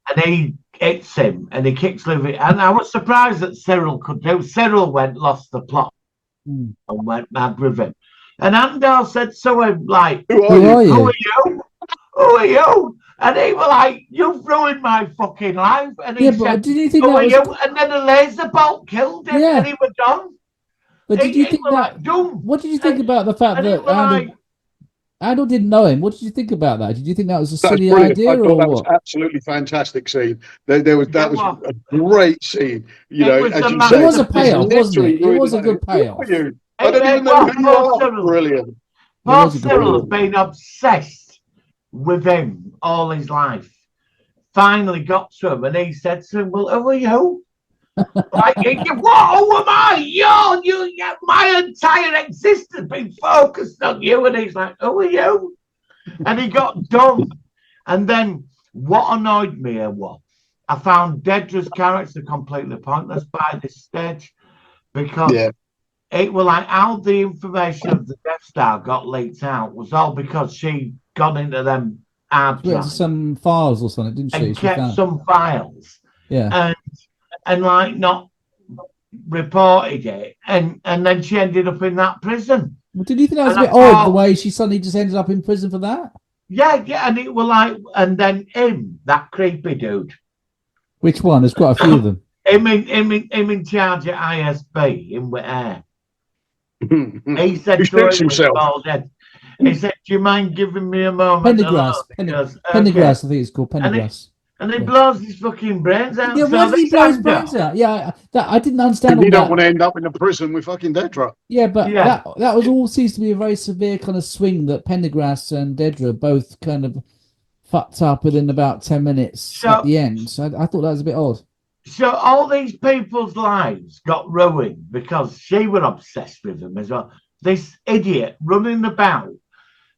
and he hits him and he kicks Livy. And I was surprised that Cyril could do. Cyril lost the plot and went mad with him. And Andor said to him, like, Who are you? Who are you? Who are you? And he was like, you've ruined my fucking life. And he said, did you think who that are was... you? And then a laser bolt killed him and he was done. But did you think that... Dumb. What did you think about the fact that Andor didn't know him? What did you think about that? Did you think that was a silly idea, I thought or that what? was absolutely fantastic scene. That was a great scene. You know, was as you a say, It was a payoff, wasn't it? It was a good payoff. I don't even know who you are. Brilliant. Paul Cyril has been obsessed with him all his life. Finally got to him, and he said to him, "Well, who are you?" Like, what? Who am I? You, my entire existence been focused on you. And he's like, who are you? And he got done. And then what annoyed me was I found Dedra's character completely pointless by this stage, because it was like how the information of the Death Star got leaked out was all because she got into them hard drives, some files or something, didn't she? And kept some files. Yeah. And like not reported it, and then she ended up in that prison. Well, did you think that was a bit odd, the way she suddenly just ended up in prison for that? Yeah, and it was like, and then that creepy dude. Which one? There's quite a few of them. Him in charge at ISB in Whitair. He said he to himself. He said, "Do you mind giving me a moment?" Pendergrass. Pendergrass, I think it's called Pendergrass. And he blows his fucking brains out. Yeah, why did he blow his brains out? Yeah, I didn't understand all that. You don't want to end up in a prison with fucking Dedra. Yeah, but that was all seems to be a very severe kind of swing that Pendergrass and Dedra both kind of fucked up within about 10 minutes at the end. So I thought that was a bit odd. So all these people's lives got ruined because she was obsessed with them as well. This idiot running about.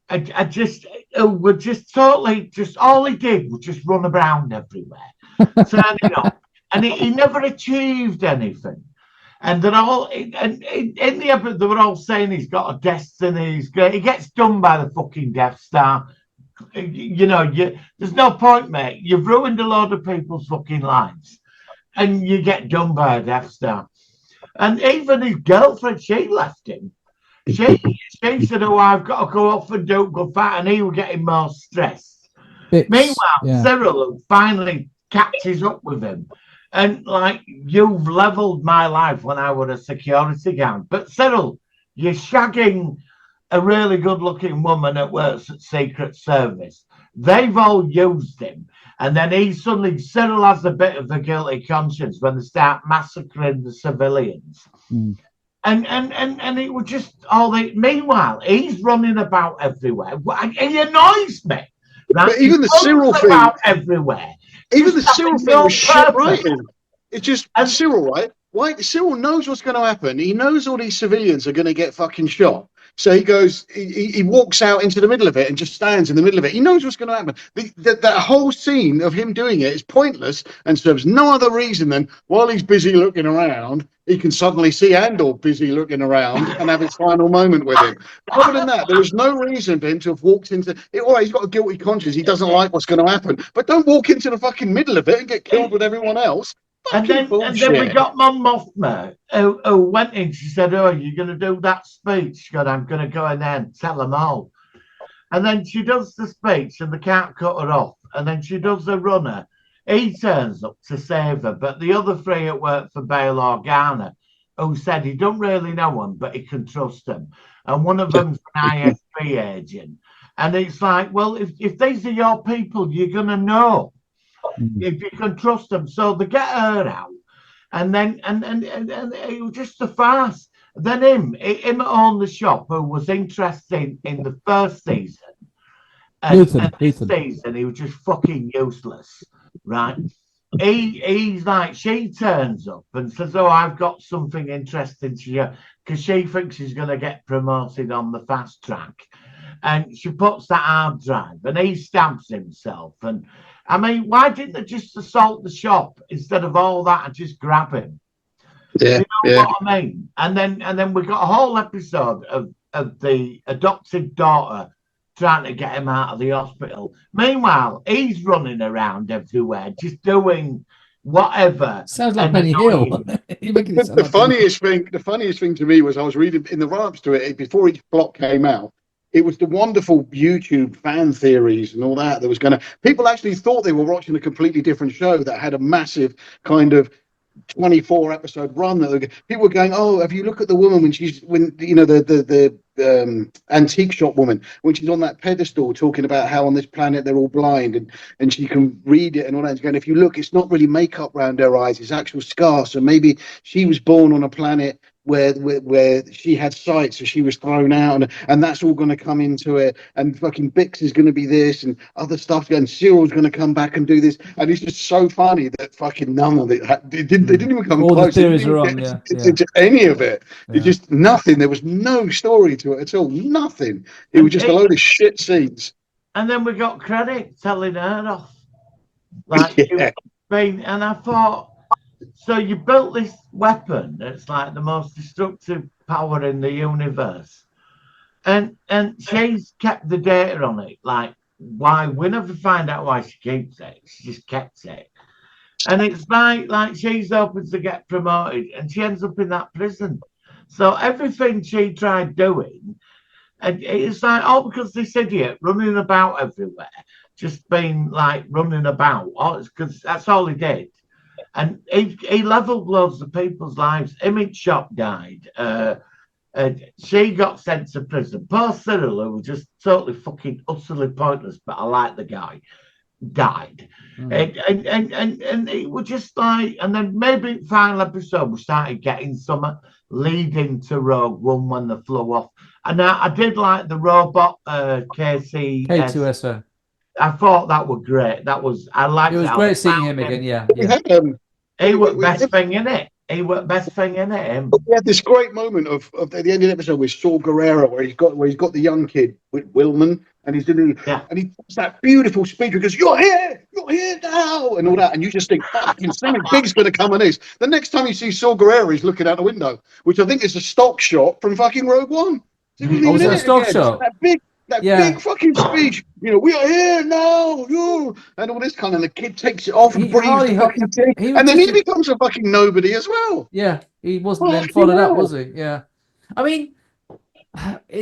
I just would just totally all he did was just run around everywhere, turning up, and he never achieved anything. And they're all and in the episode they were all saying he's got a destiny. He's great. He gets done by the fucking Death Star. You know, there's no point, mate. You've ruined a lot of people's fucking lives, and you get done by a Death Star. And even his girlfriend, she left him. She said, "Oh, I've got to go off and do good fight," and he was getting more stressed. Meanwhile, Cyril finally catches up with him, and like, you've leveled my life when I was a security guard. But Cyril, you're shagging a really good-looking woman that works at Secret Service. They've all used him, and then Cyril has a bit of a guilty conscience when they start massacring the civilians. And it was just meanwhile, he's running about everywhere. He annoys me. Right? But even the Cyril thing, everywhere. Even the Cyril thing was shit writing. It's just Cyril, right? Cyril knows what's going to happen. He knows all these civilians are going to get fucking shot. So he goes, he walks out into the middle of it and just stands in the middle of it. He knows what's going to happen. That whole scene of him doing it is pointless and serves no other reason than while he's busy looking around, he can suddenly see Andor busy looking around and have his final moment with him. Other than that, there was no reason for him to have walked into it. All right, he's got a guilty conscience. He doesn't like what's going to happen. But don't walk into the fucking middle of it and get killed with everyone else. And then we got Mon Mothma, who went in. She said, "Oh, you're going to do that speech?" She said, "I'm going to go in there and tell them all." And then she does the speech, and they can't cut her off. And then she does the runner. He turns up to save her, but the other three that work for Bail Organa, who said he don't really know him, but he can trust him. And one of them's an ISP agent. And it's like, well, if these are your people, you're going to know. If you can trust them. So they get her out. And then and it was just a farce. Then him on the shop, who was interested in the first season. And this season he was just fucking useless. Right. He's like, she turns up and says, "Oh, I've got something interesting to you," because she thinks she's going to get promoted on the fast track. And she puts that hard drive and he stabs himself. And I mean, why didn't they just assault the shop instead of all that and just grab him? Yeah, you know what I mean? And then we got a whole episode of the adopted daughter trying to get him out of the hospital. Meanwhile, he's running around everywhere, just doing whatever. Sounds like Benny Hill. The funniest thing to me was I was reading in the run-ups to it before each block came out. It was the wonderful YouTube fan theories and all that was going to. People actually thought they were watching a completely different show that had a massive kind of 24 episode run. That people were going, "Oh, have you look at the woman when the antique shop woman when she's on that pedestal talking about how on this planet they're all blind and she can read it and all that." It's going, if you look, it's not really makeup around her eyes; it's actual scars. So maybe she was born on a planet where she had sight, so she was thrown out, and that's all going to come into it. And fucking Bix is going to be this, and other stuff. And Cyril's going to come back and do this. And it's just so funny that fucking none of it. They didn't even come all close. The theories are on, to any of it. Yeah. It's just nothing. There was no story to it at all. Nothing. It was just a load of shit scenes. And then we got credit telling her off, like and I thought. So you built this weapon that's like the most destructive power in the universe, and she's kept the data on it. Like, why? We never find out why she keeps it. She just kept it, and it's like she's hoping to get promoted, and she ends up in that prison. So everything she tried doing, and it's like, oh, because this idiot running about everywhere, just being like running about. Oh, it's because that's all he did. And he leveled loads of people's lives. Image Shop died. She got sent to prison. Poor Cyril, who was just totally fucking utterly pointless, but I like the guy, died. And it was just like, and then maybe final episode we started getting some leading to Rogue One when they flew off. And I did like the robot K2SO. I thought that was great. I liked it. It was great seeing him again. Yeah. He was best thing in it. Him. We had this great moment of at the end of the episode with Saul Guerrero, where he's got the young kid with Willman, and he's doing and he does that beautiful speech. He goes, "You're here now," and all that, and you just think, "Fucking something big's going to come on this." The next time you see Saul Guerrero, he's looking out the window, which I think is a stock shot from fucking Rogue One. Was it a stock shot? That big fucking speech, we are here now, and all this kind of. The kid takes it off and breathes the fucking thing, and then he becomes a fucking nobody as well. Yeah, he wasn't then followed up, was he? Yeah, I mean,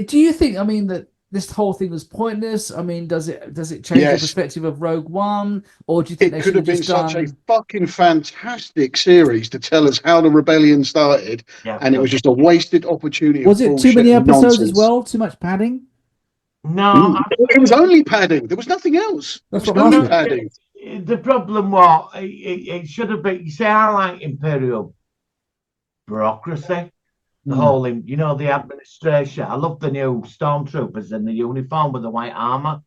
do you think? I mean that this whole thing was pointless. I mean, does it change the perspective of Rogue One, or do you think it could have been such a fucking fantastic series to tell us how the rebellion started, and it was just a wasted opportunity? Was it too many episodes as well? Too much padding? No, it was only padding. There was nothing else. That's what only padding. The problem was it should have been. You see, I like Imperial bureaucracy, the whole, the administration. I love the new stormtroopers in the uniform with the white armor.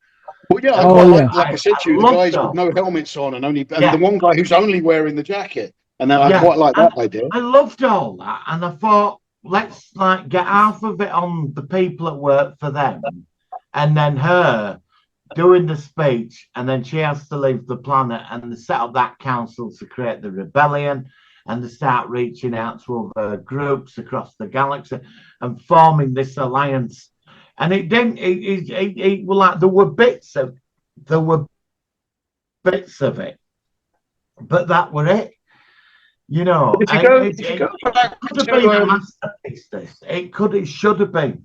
Well, yeah, like I said to you, the guys with no helmets on and the one guy who's only wearing the jacket, and then I quite like that idea. I loved all that, and I thought, let's like get half of it on the people that work for them, and then her doing the speech, and then she has to leave the planet, and they set up that council to create the rebellion, and they start reaching out to other groups across the galaxy and forming this alliance. And it didn't. It well, like there were bits of it, but that were it. You know, If you go back could have been a to, masterpiece. It should have been.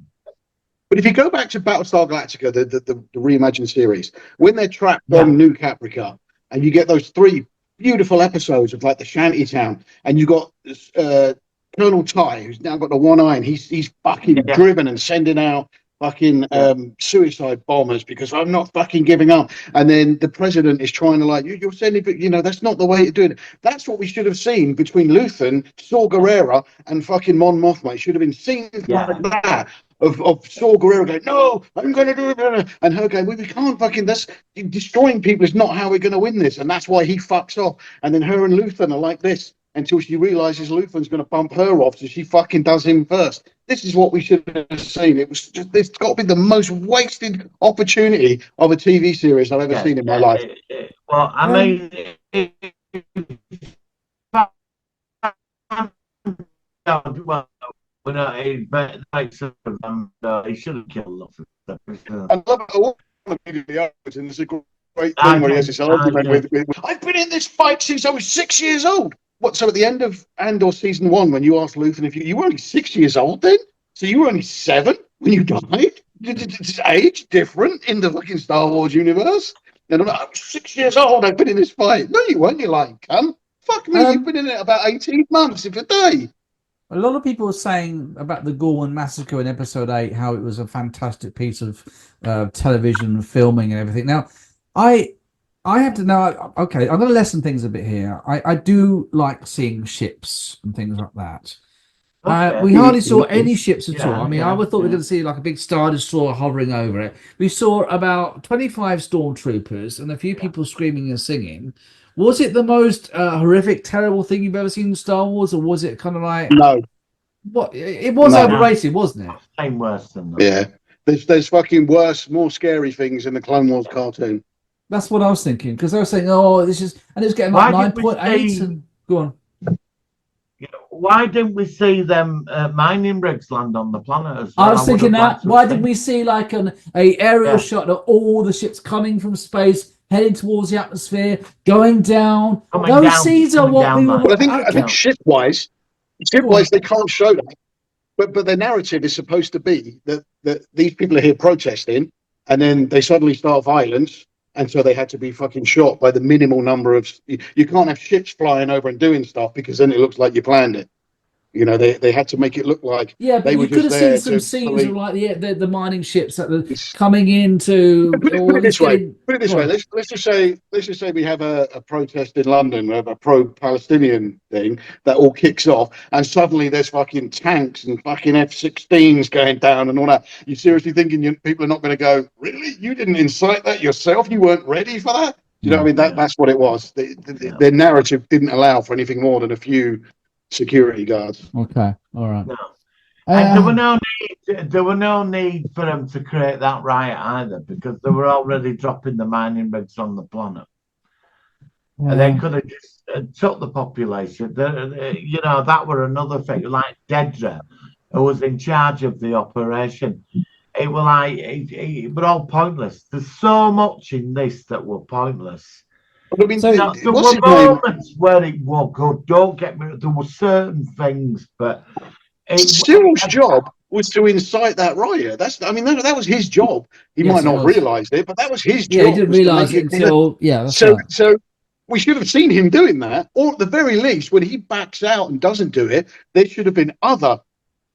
but if you go back to Battlestar Galactica, the reimagined series, when they're trapped Yeah. on New Caprica, and you get those 3 beautiful episodes of like the shanty town, and you got Colonel Ty, who's now got the one eye, and he's fucking Yeah. driven and sending out fucking suicide bombers because I'm not fucking giving up. And then the president is trying to like, you're sending, but you know, that's not the way to do it. That's what we should have seen between Luthen, Saw Gerrera, and fucking Mon Mothma. It should have been scenes like that of Saw Gerrera going, no, I'm going to do it. And her going, we can't fucking, this destroying people is not how we're going to win this. And that's why he fucks off. And then her and Luthen are like this until she realizes Luthen's going to bump her off, so she fucking does him first. This is what we should have seen. It was just, it's got to be the most wasted opportunity of a TV series I've ever seen in my life. Well, I mean, he should have killed lots of stuff. I love it all immediately afterwards, and there's a great thing where he has this argument with, I've been in this fight since I was 6 years old. What? So at the end of Andor season 1, when you asked Luthen if you were only 6 years old then, so you were only 7 when you died. It's age different in the fucking Star Wars universe. And I'm like, I was 6 years old. I've been in this fight. No, you weren't. You're like, cunt. Fuck me. You've been in it about 18 months if a day. A lot of people were saying about the Gorman massacre in episode 8, how it was a fantastic piece of television filming and everything. Now, I have to know. Okay, I'm going to lessen things a bit here. I do like seeing ships and things like that. We hardly saw any ships at all. I mean, I would thought we were going to see like a big Star Destroyer hovering over it. We saw about 25 stormtroopers and a few people screaming and singing. Was it the most horrific, terrible thing you've ever seen in Star Wars, or was it kind of like no? What it was overrated, wasn't it? Same worse than that. Yeah, there's fucking worse, more scary things in the Clone Wars cartoon. That's what I was thinking, because they were saying, "Oh, this is," and it was getting like 9.8. And go on. Why didn't we see them mining rigs land on the planet as well? I was thinking that. Why didn't we see like a aerial shot of all the ships coming from space, heading towards the atmosphere, going down? Those scenes are what we were. But I think ship-wise, they can't show that. But the narrative is supposed to be that these people are here protesting, and then they suddenly start violence, and so they had to be fucking shot by the minimal number of. You can't have ships flying over and doing stuff because then it looks like you planned it. You know, they had to make it look like but you could have seen some scenes of like the mining ships that were coming into. Put it this way. Let's just say we have a protest in London, we have a pro-Palestinian thing that all kicks off, and suddenly there's fucking tanks and fucking F-16s going down and all that. You seriously thinking people are not going to go? Really? You didn't incite that yourself? You weren't ready for that? You know what I mean? That's what it was. Their narrative didn't allow for anything more than a few security guards. Okay, all right. No. And there were no need for them to create that riot either, because they were already dropping the mining rigs on the planet. And they could have just took the population. You know, that were another thing. Like Dedra, who was in charge of the operation. It was like it were all pointless. There's so much in this that were pointless. I mean, there were moments where it was good. Don't get me. There were certain things, but Cyril's job was to incite that riot. That was his job. He might not realise it, but that was his job. Yeah, he didn't realise it until So we should have seen him doing that, or at the very least, when he backs out and doesn't do it, there should have been other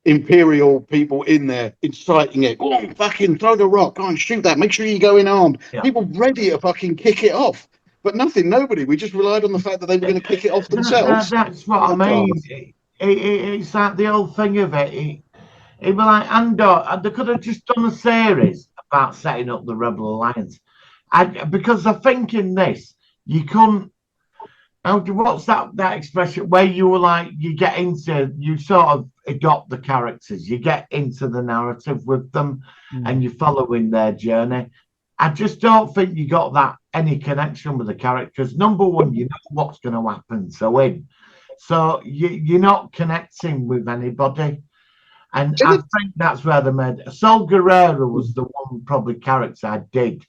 Imperial people in there inciting it. Go on, fucking throw the rock. Go on, shoot that. Make sure you go in armed. Yeah. People ready to fucking kick it off. But nobody. We just relied on the fact that they were going to kick it off themselves. That's what I mean. It's like the old thing of it. It was like Andor. They could have just done a series about setting up the Rebel Alliance. Because I think in this, you couldn't. What's that expression where you were like, you sort of adopt the characters, you get into the narrative with them, and you're following their journey. I just don't think you got that any connection with the characters. Number one, you know what's going to happen, so you're not connecting with anybody. And I think that's where they made Sol Guerrero was the one probably character I did.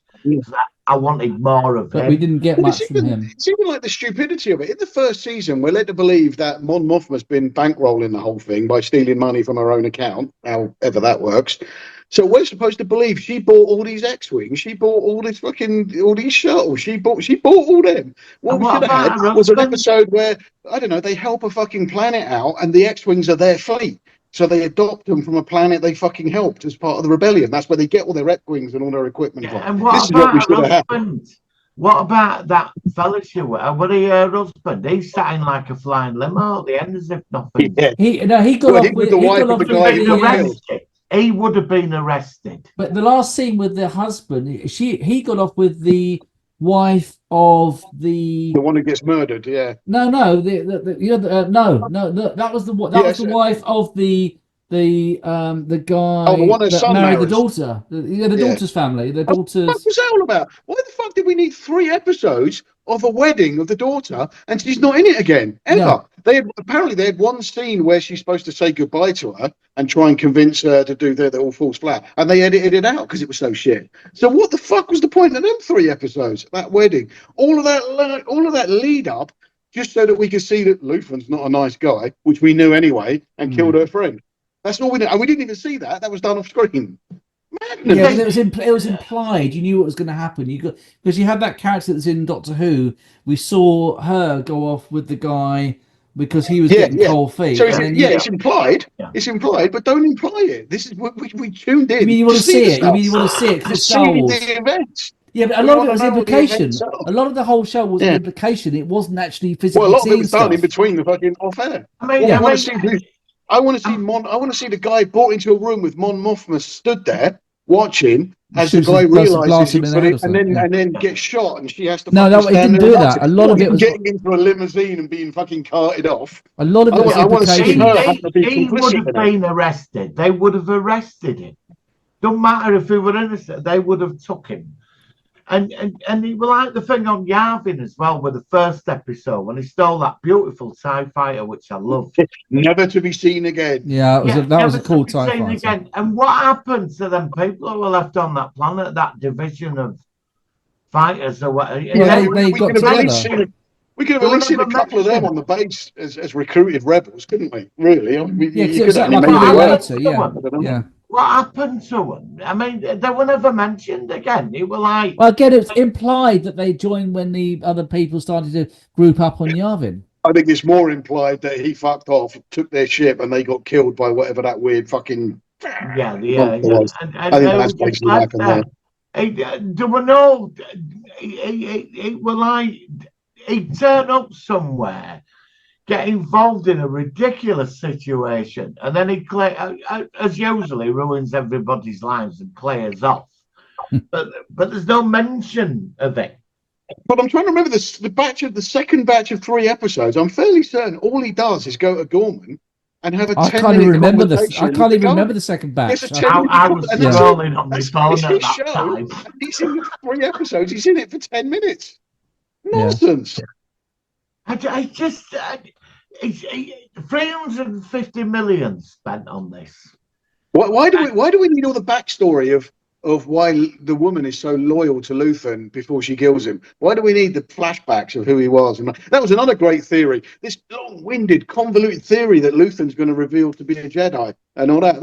I wanted more of him. But we didn't get much from him. It's even like the stupidity of it. In the first season, we're led to believe that Mon Mothma's been bankrolling the whole thing by stealing money from her own account, however that works. So we're supposed to believe she bought all these X-Wings, she bought all these shuttles, she bought all them. What we should have had was an episode where, I don't know, they help a fucking planet out and the X-Wings are their fleet. So they adopt them from a planet they fucking helped as part of the rebellion. That's where they get all their X-Wings and all their equipment from. And what about her husband? What about that fella she was? What her husband? He sat in like a flying limo at the end as if nothing. Yeah. He got off with the wife of the guy who got killed. He would have been arrested. But the last scene with the husband, he got off with the wife of the one who gets murdered. Yeah. No, that was the wife of the guy the one whose son married the marries. daughter. The daughter's family. The daughter's. What was that all about? Why the fuck did we need 3 episodes of a wedding of the daughter and she's not in it again ever? No. Apparently they had one scene where she's supposed to say goodbye to her and try and convince her to do that all falls flat, and they edited it out because it was so shit. So what the fuck was the point of them 3 episodes? That wedding, all of that lead up, just so that we could see that Luthen's not a nice guy, which we knew anyway, and killed her friend. That's all we did, and we didn't even see that. That was done off screen. Madness. Yeah, it was implied. You knew what was going to happen. Because you had that character that's in Doctor Who. We saw her go off with the guy because he was getting cold feet. So it's implied. Yeah. It's implied, but don't imply it. This is what we tuned in. You mean you want to see it? You mean you want to see it because it's Star Wars? The events. Yeah, but a lot of it was implication. A lot of the whole show was implication. It wasn't actually physically. Well, a lot of it was done in between the fucking off air. I want to see the guy brought into a room with Mon Mothma stood there watching as the guy realizes and then gets shot and she has to. No, it didn't do that. A lot of it was getting into a limousine and being fucking carted off. A lot of it was implication. He would have been arrested. They would have arrested him. Don't matter if he were innocent. They would have took him. And it was like the thing on Yavin as well with the first episode when he stole that beautiful TIE fighter, which I loved. Never to be seen again. Yeah, that was a cool TIE fighter. Again. And what happened to them people who were left on that planet, that division of fighters or whatever? Yeah, they got together. We could have at least seen a couple of them on the base as recruited rebels, couldn't we? Really? Yeah. What happened to them? I mean, they were never mentioned again. They were like... Well, again, it's implied that they joined when the other people started to group up on Yavin. I think it's more implied that he fucked off, took their ship, and they got killed by whatever that weird fucking... Yeah. I think that's basically what happened there. There were no... It were like... He'd turn up somewhere, get involved in a ridiculous situation, and then he, as usually, ruins everybody's lives and clears off. but there's no mention of it. But I'm trying to remember the second batch of 3 episodes. I'm fairly certain all he does is go to Gorman and have a 10-minute conversation. I can't even remember the second batch. I was scrolling on my phone at that time. He's in 3 episodes. He's in it for 10 minutes. Nonsense. I just 350 million spent on this. Why do we need all the backstory of why the woman is so loyal to Luthen before she kills him? Why do we need the flashbacks of who he was? And that was another great theory. This long-winded, convoluted theory that Luthen's going to reveal to be a Jedi and all that.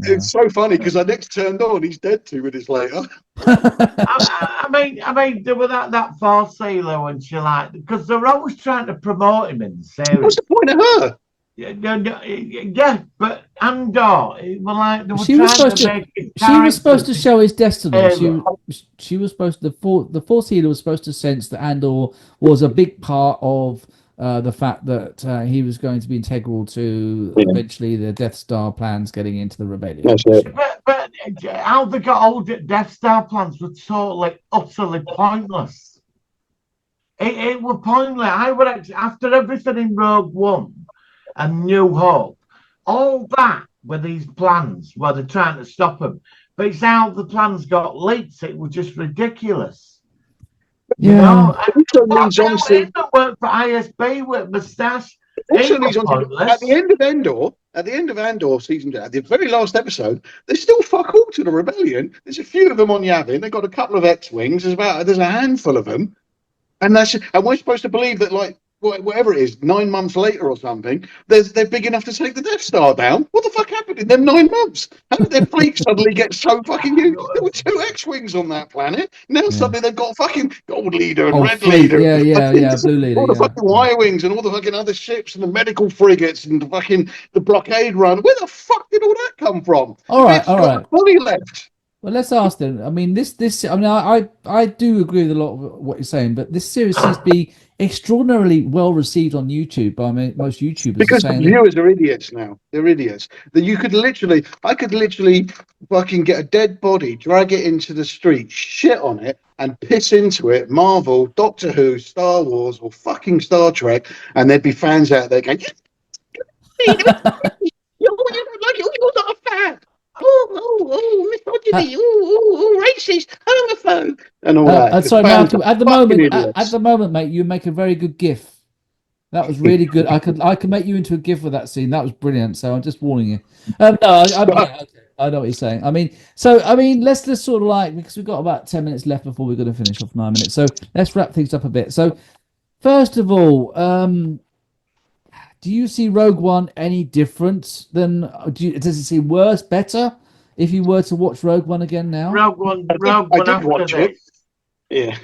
It's so funny because I next turned on, he's dead 2 minutes later. I mean, there were that Force Sailor when she because they're always trying to promote him in the series. What's the point of her? Yeah, but Andor, she was supposed to show his destiny. She was supposed to, the Force Healer was supposed to sense that Andor was a big part of the fact that he was going to be integral to eventually the Death Star plans getting into the rebellion. That's it. But how they got all the Death Star plans were totally, utterly pointless. It was pointless. After everything in Rogue One and New Hope, all that were these plans where they're trying to stop them. But it's how the plans got leaked. It was just ridiculous. You know, It also leads on to it don't work for ISB with Moustache. also It leads was on to pointless. at the end of Andor season, at the very last episode, there's still fuck all to the rebellion. There's a few of them on Yavin. They've got a couple of X-wings. There's a handful of them, and we're supposed to believe that, like, whatever it is, 9 months later or something, they're big enough to take the Death Star down. What the fuck happened in them 9 months? How did their fleet suddenly get so fucking huge? There were 2 X-wings on that planet. Now suddenly they've got fucking Gold Leader and Red fleet. Leader. Yeah, Blue Leader. All the fucking Y-wings and all the fucking other ships and the medical frigates and the blockade run. Where the fuck did all that come from? All right. Fully left. Well, let's ask them. I mean, I mean, I do agree with a lot of what you're saying, but this series seems to be extraordinarily well received on YouTube by most YouTubers. Because the viewers are idiots now. They're idiots. That I could literally fucking get a dead body, drag it into the street, shit on it, and piss into it. Marvel, Doctor Who, Star Wars, or fucking Star Trek, and there'd be fans out there going, "You don't like it. You're not a fan. Oh, misogyny. Racist, homophobe, and all that." Sorry, Malcolm. At the moment, mate, you make a very good GIF. That was really good. I could make you into a GIF of that scene. That was brilliant. So I'm just warning you. No, I know what you're saying. I mean, let's just sort of like, because we've got about 10 minutes left before we're going to finish off 9 minutes. So let's wrap things up a bit. So first of all, do you see Rogue One any different than? Does it seem worse, better? If you were to watch Rogue One again now, Rogue One I did watch it. Yeah.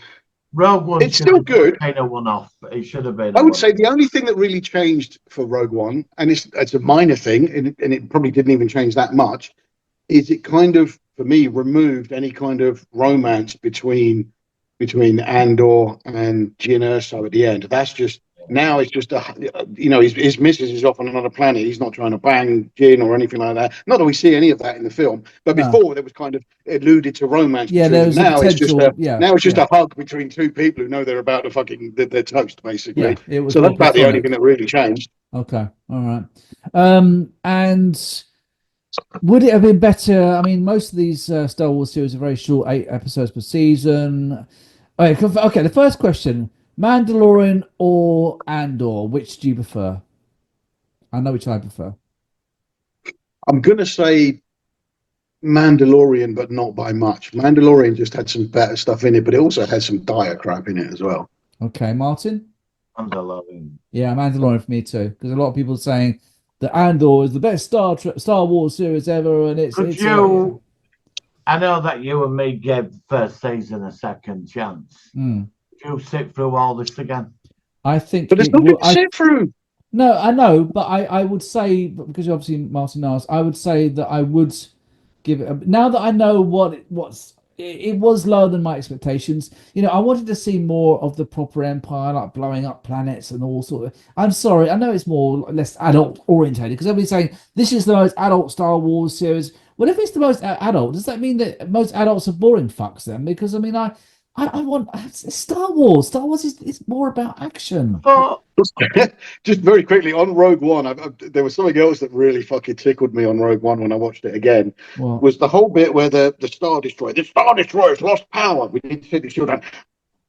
Rogue One. It's still good. Kind of one off. It should have been. I would say the only thing that really changed for Rogue One, and it's a minor thing, and it probably didn't even change that much, is it kind of, for me, removed any kind of romance between Andor and Jyn Erso at the end. That's just now it's just his missus is off on another planet. He's not trying to bang Jyn or anything like that. Not that we see any of that in the film, but before there was kind of alluded to romance. Yeah, there was now it's just a hug between 2 people who know they're about to fucking they're toast, basically. Yeah, it was so that's about the only thing that really changed. Okay, all right. And would it have been better? I mean, most of these Star Wars series are very short, 8 episodes per season. Okay, the first question: Mandalorian or Andor? Which do you prefer? I know which I prefer. I'm gonna say Mandalorian, but not by much. Mandalorian just had some better stuff in it, but it also had some dire crap in it as well. Okay, Martin? Mandalorian. Yeah, Mandalorian for me too, because a lot of people are saying that Andor is the best Star Wars series ever, and it's. I know that you and me gave the first season a second chance. Would you sit through all this again? I think, but there's nothing to sit through. No, I know, but I would say, because obviously Martin asked, I would say that I would give it. Now that I know it was lower than my expectations. You know, I wanted to see more of the proper Empire, like blowing up planets and all sort of. I'm sorry, I know it's less adult orientated, because everybody's saying this is the most adult Star Wars series. Well, if it's the most adult, does that mean that most adults are boring fucks then? Because I mean, I want Star Wars. Star Wars is more about action. Just very quickly on Rogue One, there was something else that really fucking tickled me on Rogue One when I watched it again. What? Was the whole bit where the Star Destroyer's lost power. We need to take the shield down.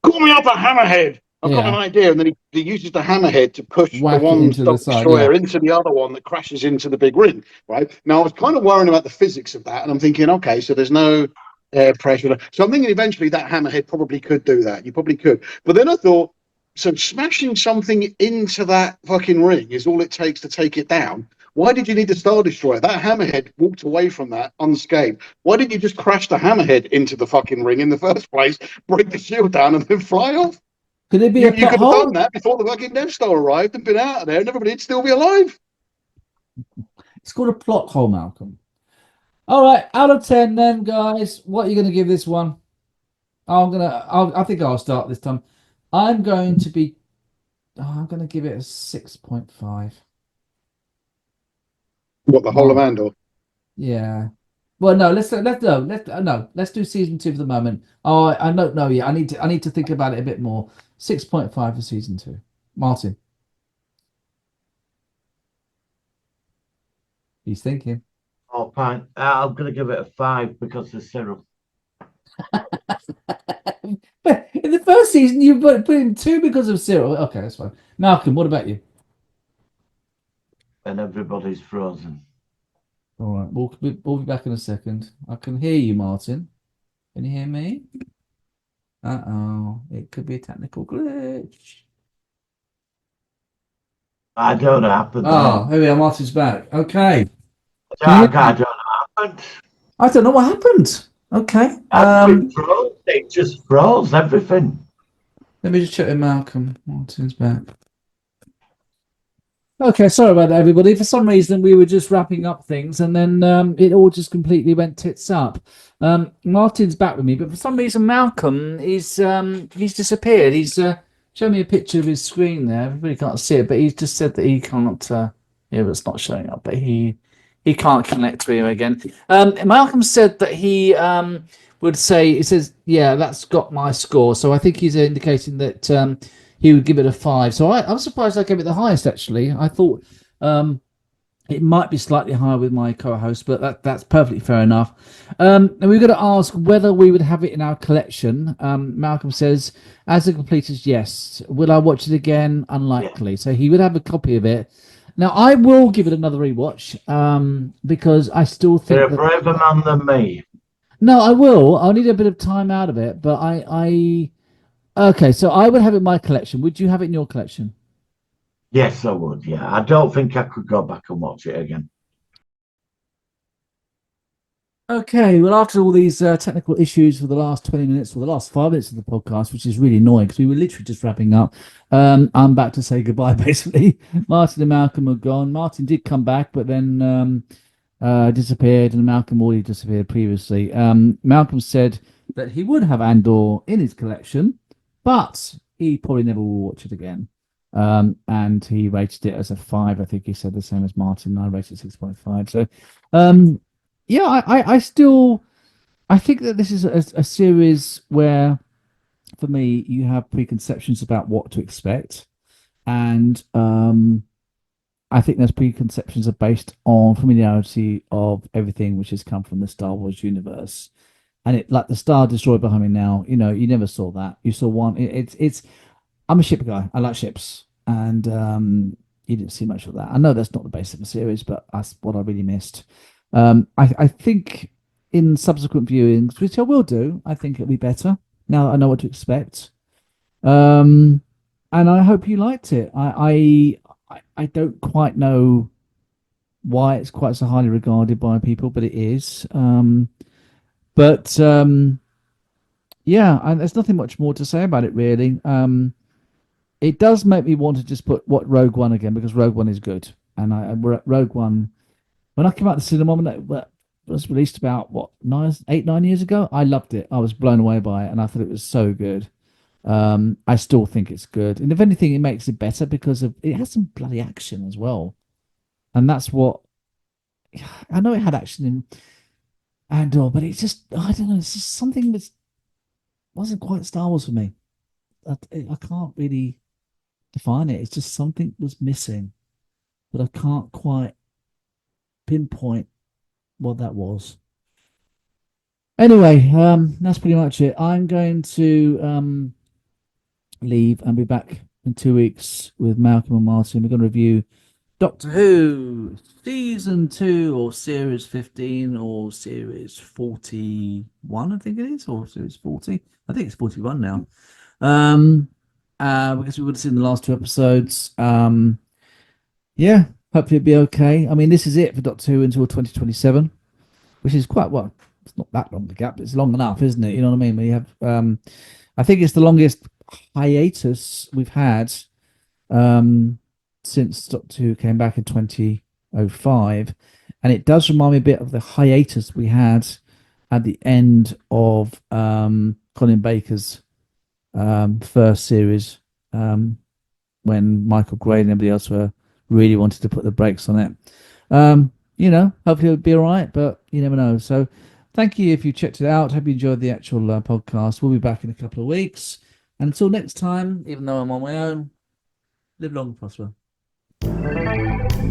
Call me up a hammerhead. I've got an idea, and then he uses the hammerhead to push the one Star Destroyer into the other one that crashes into the big ring. Right now, I was kind of worrying about the physics of that, and I'm thinking, okay, so there's no air pressure. So I'm thinking eventually that hammerhead probably could do that. You probably could. But then I thought, so smashing something into that fucking ring is all it takes to take it down. Why did you need the Star Destroyer? That hammerhead walked away from that unscathed. Why didn't you just crash the hammerhead into the fucking ring in the first place, break the shield down, and then fly off? Could it be you could have done that before the fucking Death Star arrived and been out of there, and everybody'd still be alive. It's called a plot hole, Malcolm. All right, out of 10 then, guys. What are you going to give this one? I think I'll start this time. I'm going to give it a 6.5. What, the whole of Andor? Yeah. Well, no. Let's do season 2 for the moment. Oh, I don't know yet. I need to think about it a bit more. 6.5 for season 2. Martin. He's thinking. Oh, fine. I'm going to give it a 5 because of Cyril. But in the first season, you put him 2 because of Cyril. Okay, that's fine. Malcolm, what about you? And everybody's frozen. All right, we'll be back in a second. I can hear you, Martin. Can you hear me? Uh-oh, it could be a technical glitch. I don't know what happened Oh, here we are. Martin's back. Okay. there. I don't know what happened. I don't know what happened. Okay. It froze. It just froze everything. Let me just check with Malcolm. Martin's back. Okay, sorry about that, everybody. For some reason, we were just wrapping up things, and then it all just completely went tits up. Martin's back with me, but for some reason, Malcolm he's disappeared. He's showing me a picture of his screen there. Everybody can't see it, but he's just said that he can't. It's not showing up, but he can't connect to him again. Malcolm said that he would say, he says, yeah, that's got my score. So I think he's indicating that he would give it a 5. So I'm surprised I gave it the highest, actually. I thought it might be slightly higher with my co-host, but that's perfectly fair enough. And we've got to ask whether we would have it in our collection. Malcolm says, as a completist, yes. Will I watch it again? Unlikely. Yeah. So he would have a copy of it. Now, I will give it another rewatch because I still think... You're a braver man than me. No, I will. I'll need a bit of time out of it, but Okay, so I would have it in my collection. Would you have it in your collection? Yes, I would, yeah. I don't think I could go back and watch it again. Okay, well, after all these technical issues for the last 20 minutes or the last 5 minutes of the podcast, which is really annoying because we were literally just wrapping up, I'm back to say goodbye, basically. Martin and Malcolm are gone. Martin did come back, but then disappeared, and Malcolm already disappeared previously. Malcolm said that he would have Andor in his collection, but he probably never will watch it again. And he rated it as a 5. I think he said the same as Martin. I rated 6.5. So, yeah, I think that this is a series where, for me, you have preconceptions about what to expect, and I think those preconceptions are based on familiarity of everything which has come from the Star Wars universe. And it, like the Star Destroyer behind me now, you never saw that. You saw one. I'm a ship guy. I like ships, and you didn't see much of that. I know that's not the base of the series, but that's what I really missed. I think in subsequent viewings, which I will do, I think it'll be better now that I know what to expect. And I hope you liked it. I don't quite know why it's quite so highly regarded by people, but it is. Yeah, there's nothing much more to say about it, really. It does make me want to just put Rogue One again, because Rogue One is good. And Rogue One, when I came out of the cinema, when it was released about, 9 years ago, I loved it. I was blown away by it, and I thought it was so good. I still think it's good. And if anything, it makes it better because it has some bloody action as well. And that's what... I know it had action in Andor, but it's just... I don't know. It's just something that wasn't quite Star Wars for me. I can't really define it. It's just something was missing, but I can't quite pinpoint what that was. Anyway, that's pretty much it. I'm going to leave and be back in 2 weeks with Malcolm and Martin. We're going to review Doctor Who season 2 or series 15 or series 41, I think it is, or series 40. I think it's 41 now. Because we would have seen the last 2 episodes. Yeah, hopefully it'll be okay. I mean, this is it for Doctor Who until 2027, which is quite, well, it's not that long of a gap, but it's long enough, isn't it? You know what I mean? We have, I think it's the longest hiatus we've had since Doctor Who came back in 2005, and it does remind me a bit of the hiatus we had at the end of Colin Baker's first series, when Michael Gray and everybody else really wanted to put the brakes on it. Hopefully it'll be all right, but you never know. So thank you if you checked it out. Hope you enjoyed the actual podcast. We'll be back in a couple of weeks. And until next time, even though I'm on my own, live long and prosper.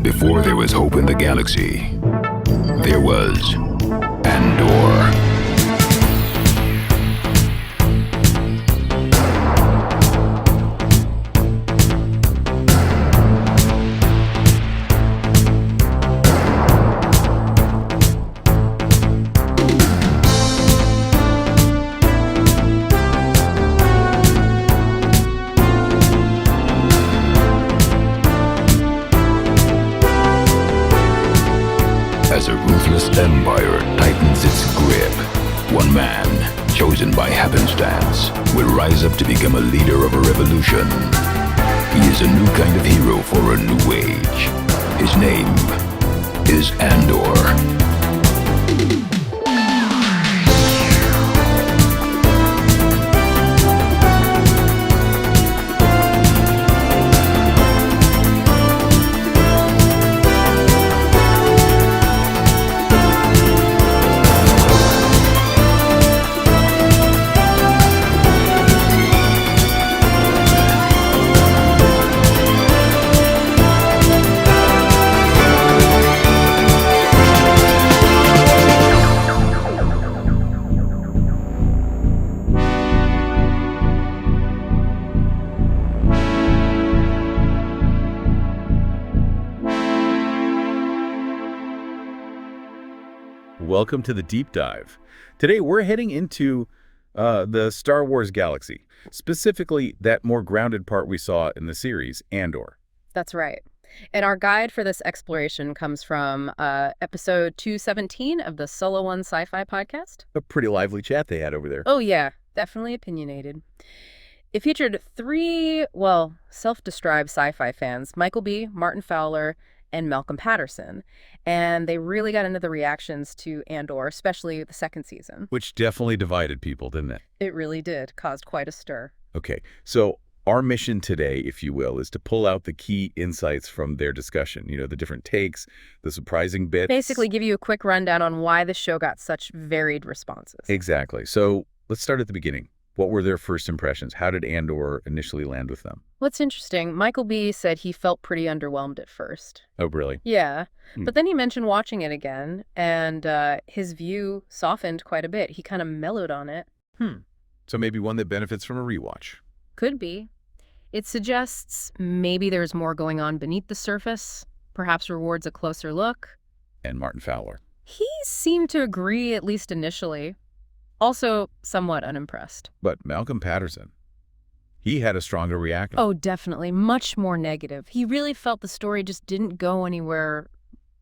Before there was hope in the galaxy, there was Andor. As a ruthless empire tightens its grip, one man, chosen by happenstance, will rise up to become a leader of a revolution. He is a new kind of hero for a new age. His name is Andor. Welcome to the Deep Dive. Today we're heading into the Star Wars galaxy, specifically that more grounded part we saw in the series, Andor. That's right. And our guide for this exploration comes from episode 217 of the Solo One Sci-Fi podcast. A pretty lively chat they had over there. Oh yeah, definitely opinionated. It featured three, self-described sci-fi fans, Michael B., Martin Fowler, and Malcolm Patterson. And they really got into the reactions to Andor, especially the second season. Which definitely divided people, didn't it? It really did, caused quite a stir. Okay, so our mission today, if you will, is to pull out the key insights from their discussion. You know, the different takes, the surprising bits. Basically give you a quick rundown on why the show got such varied responses. Exactly. So let's start at the beginning. What were their first impressions? How did Andor initially land with them? What's interesting, Michael B. said he felt pretty underwhelmed at first. Oh, really? Yeah, but then he mentioned watching it again, and his view softened quite a bit. He kind of mellowed on it. So maybe one that benefits from a rewatch. Could be. It suggests maybe there's more going on beneath the surface, perhaps rewards a closer look. And Martin Fowler. He seemed to agree, at least initially. Also somewhat unimpressed. But Malcolm Patterson, he had a stronger reaction. Oh, definitely. Much more negative. He really felt the story just didn't go anywhere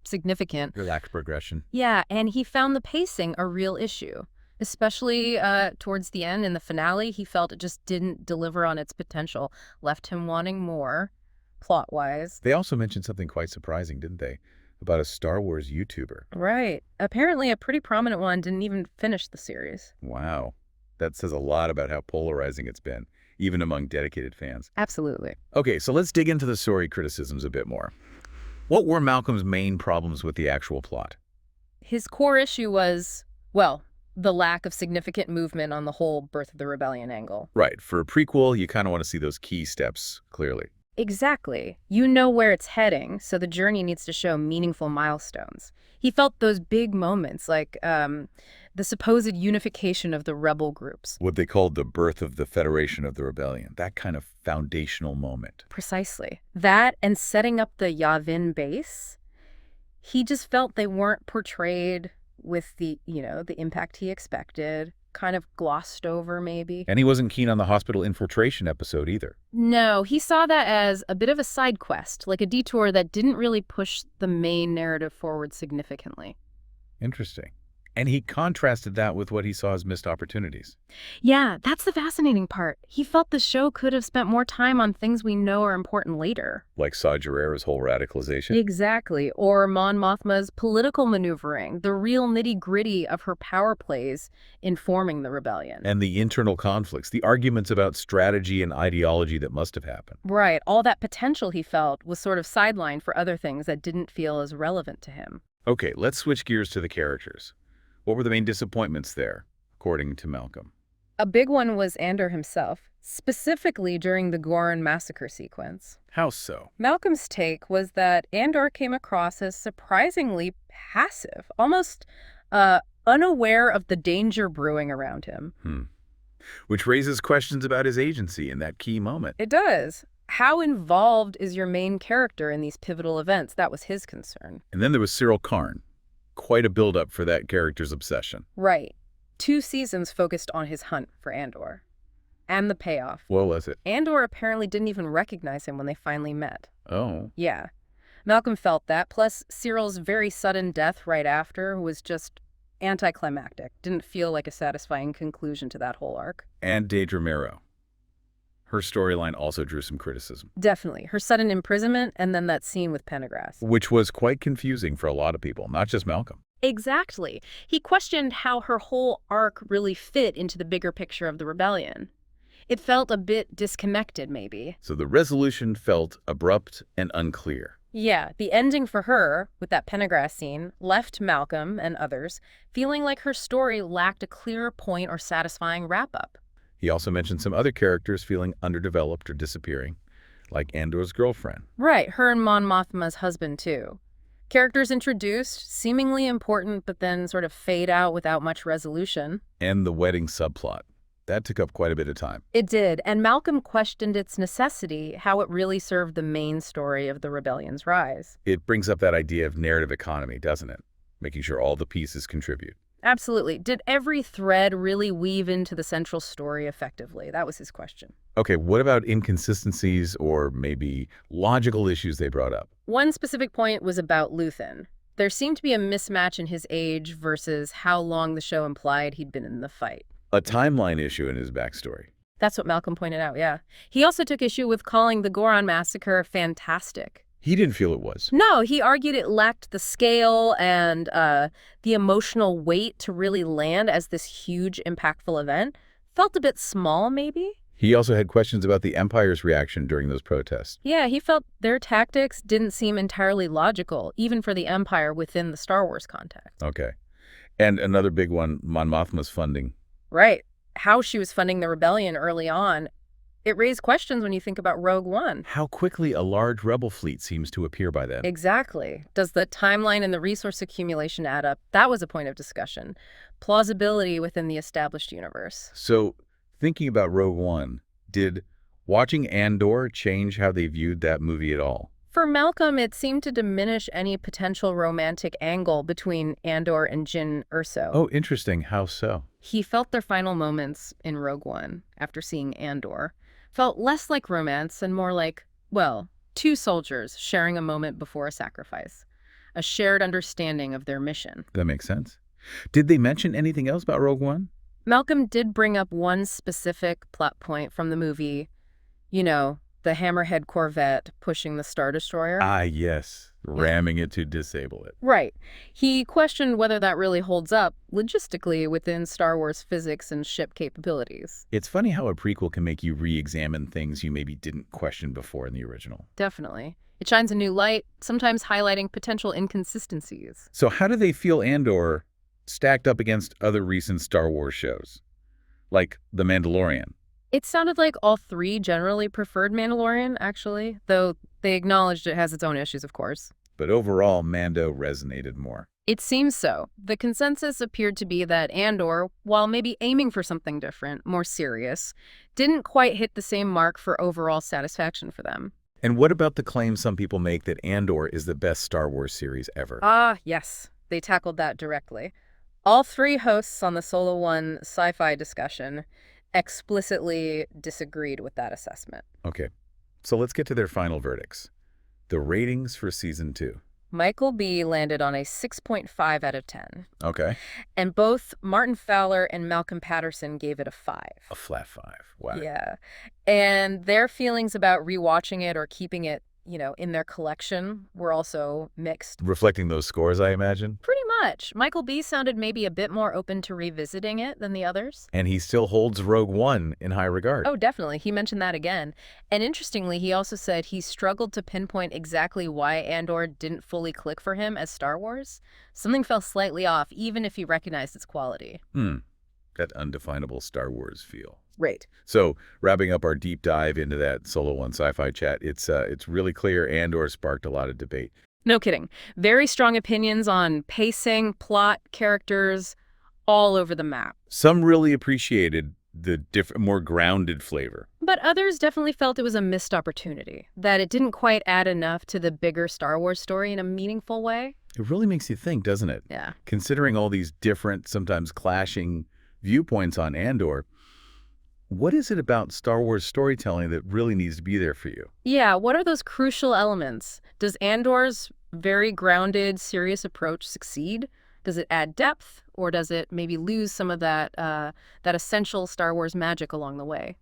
significant. Relaxed progression. Yeah, and he found the pacing a real issue. Especially towards the end in the finale, he felt it just didn't deliver on its potential. Left him wanting more, plot-wise. They also mentioned something quite surprising, didn't they? About a Star Wars YouTuber. Right. Apparently a pretty prominent one didn't even finish the series. Wow. That says a lot about how polarizing it's been, even among dedicated fans. Absolutely. Okay, so let's dig into the story criticisms a bit more. What were Malcolm's main problems with the actual plot? His core issue was, the lack of significant movement on the whole Birth of the Rebellion angle. Right. For a prequel, you kind of want to see those key steps clearly. Exactly. You know where it's heading, so the journey needs to show meaningful milestones. He felt those big moments, like the supposed unification of the rebel groups. What they called the birth of the Federation of the Rebellion, that kind of foundational moment. Precisely. That and setting up the Yavin base, he just felt they weren't portrayed with the impact he expected. Kind of glossed over, maybe. And he wasn't keen on the hospital infiltration episode either. No, he saw that as a bit of a side quest, like a detour that didn't really push the main narrative forward significantly. Interesting. And he contrasted that with what he saw as missed opportunities. Yeah, that's the fascinating part. He felt the show could have spent more time on things we know are important later. Like Saw Gerrera's whole radicalization? Exactly. Or Mon Mothma's political maneuvering, the real nitty-gritty of her power plays in forming the rebellion. And the internal conflicts, the arguments about strategy and ideology that must have happened. Right. All that potential he felt was sort of sidelined for other things that didn't feel as relevant to him. Okay, let's switch gears to the characters. What were the main disappointments there, according to Malcolm? A big one was Andor himself. specifically during the Goran massacre sequence. How so? Malcolm's take was that Andor came across as surprisingly passive, almost unaware of the danger brewing around him. Which raises questions about his agency in that key moment. It does. How involved is your main character in these pivotal events? That was his concern. And then there was Cyril Karn. Quite a build-up for that character's obsession. Right. 2 seasons focused on his hunt for Andor. And the payoff. What was it? Andor apparently didn't even recognize him when they finally met. Oh. Yeah. Malcolm felt that, plus Cyril's very sudden death right after was just anticlimactic. Didn't feel like a satisfying conclusion to that whole arc. And Deidre Mero. Her storyline also drew some criticism. Definitely. Her sudden imprisonment and then that scene with Pendergrass. Which was quite confusing for a lot of people, not just Malcolm. Exactly. He questioned how her whole arc really fit into the bigger picture of the rebellion. It felt a bit disconnected, maybe. So the resolution felt abrupt and unclear. Yeah, the ending for her, with that Pendergrass scene, left Malcolm and others feeling like her story lacked a clear point or satisfying wrap-up. He also mentioned some other characters feeling underdeveloped or disappearing, like Andor's girlfriend. Right, her and Mon Mothma's husband, too. Characters introduced, seemingly important, but then sort of fade out without much resolution. And the wedding subplot. That took up quite a bit of time. It did, and Malcolm questioned its necessity, how it really served the main story of the rebellion's rise. It brings up that idea of narrative economy, doesn't it? Making sure all the pieces contribute. Absolutely. Did every thread really weave into the central story effectively? That was his question. Okay, what about inconsistencies or maybe logical issues they brought up? One specific point was about Luthen. There seemed to be a mismatch in his age versus how long the show implied he'd been in the fight. A timeline issue in his backstory. That's what Malcolm pointed out, yeah. He also took issue with calling the Goran massacre fantastic. He didn't feel it was. No, he argued it lacked the scale and the emotional weight to really land as this huge, impactful event. Felt a bit small, maybe? He also had questions about the Empire's reaction during those protests. Yeah, he felt their tactics didn't seem entirely logical, even for the Empire within the Star Wars context. Okay. And another big one, Mon Mothma's funding. Right. How she was funding the rebellion early on. It raised questions when you think about Rogue One. How quickly a large rebel fleet seems to appear by then. Exactly. Does the timeline and the resource accumulation add up? That was a point of discussion. Plausibility within the established universe. So, thinking about Rogue One, did watching Andor change how they viewed that movie at all? For Malcolm, it seemed to diminish any potential romantic angle between Andor and Jyn Erso. Oh, interesting. How so? He felt their final moments in Rogue One, after seeing Andor, felt less like romance and more like, well, 2 soldiers sharing a moment before a sacrifice. A shared understanding of their mission. That makes sense. Did they mention anything else about Rogue One? Malcolm did bring up one specific plot point from the movie, you know, the Hammerhead Corvette pushing the Star Destroyer. Ah, yes. Ramming it to disable it. Right. He questioned whether that really holds up logistically within Star Wars physics and ship capabilities. It's funny how a prequel can make you re-examine things you maybe didn't question before in the original. Definitely. It shines a new light, sometimes highlighting potential inconsistencies. So how do they feel Andor stacked up against other recent Star Wars shows? Like The Mandalorian. It sounded like all 3 generally preferred Mandalorian, actually, though they acknowledged it has its own issues, of course. But overall, Mando resonated more. It seems so. The consensus appeared to be that Andor, while maybe aiming for something different, more serious, didn't quite hit the same mark for overall satisfaction for them. And what about the claim some people make that Andor is the best Star Wars series ever? Ah, yes. They tackled that directly. All 3 hosts on the Solo One sci-fi discussion explicitly disagreed with that assessment. Okay, so let's get to their final verdicts. The ratings for Season 2. Michael B. landed on a 6.5 out of 10. Okay. And both Martin Fowler and Malcolm Patterson gave it a 5. A flat 5. Wow. Yeah. And their feelings about rewatching it or keeping it, you know, in their collection were also mixed. Reflecting those scores, I imagine? Pretty much. Michael B. sounded maybe a bit more open to revisiting it than the others. And he still holds Rogue One in high regard. Oh, definitely. He mentioned that again. And interestingly, he also said he struggled to pinpoint exactly why Andor didn't fully click for him as Star Wars. Something felt slightly off, even if he recognized its quality. That undefinable Star Wars feel. Right. So wrapping up our deep dive into that Solo One Sci-Fi chat, it's really clear Andor sparked a lot of debate. No kidding. Very strong opinions on pacing, plot, characters, all over the map. Some really appreciated the more grounded flavor. But others definitely felt it was a missed opportunity, that it didn't quite add enough to the bigger Star Wars story in a meaningful way. It really makes you think, doesn't it? Yeah. Considering all these different, sometimes clashing viewpoints on Andor, what is it about Star Wars storytelling that really needs to be there for you? Yeah, what are those crucial elements? Does Andor's very grounded, serious approach succeed? Does it add depth, or does it maybe lose some of that essential Star Wars magic along the way?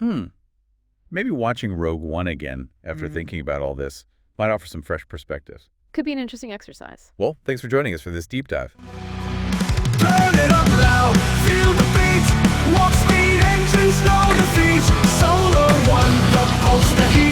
Maybe watching Rogue One again after thinking about all this might offer some fresh perspectives. Could be an interesting exercise. Well, thanks for joining us for this deep dive. Turn it up loud, feel the beat. Walk speed, engines, no defeat. Solo One, the pulse, the heat.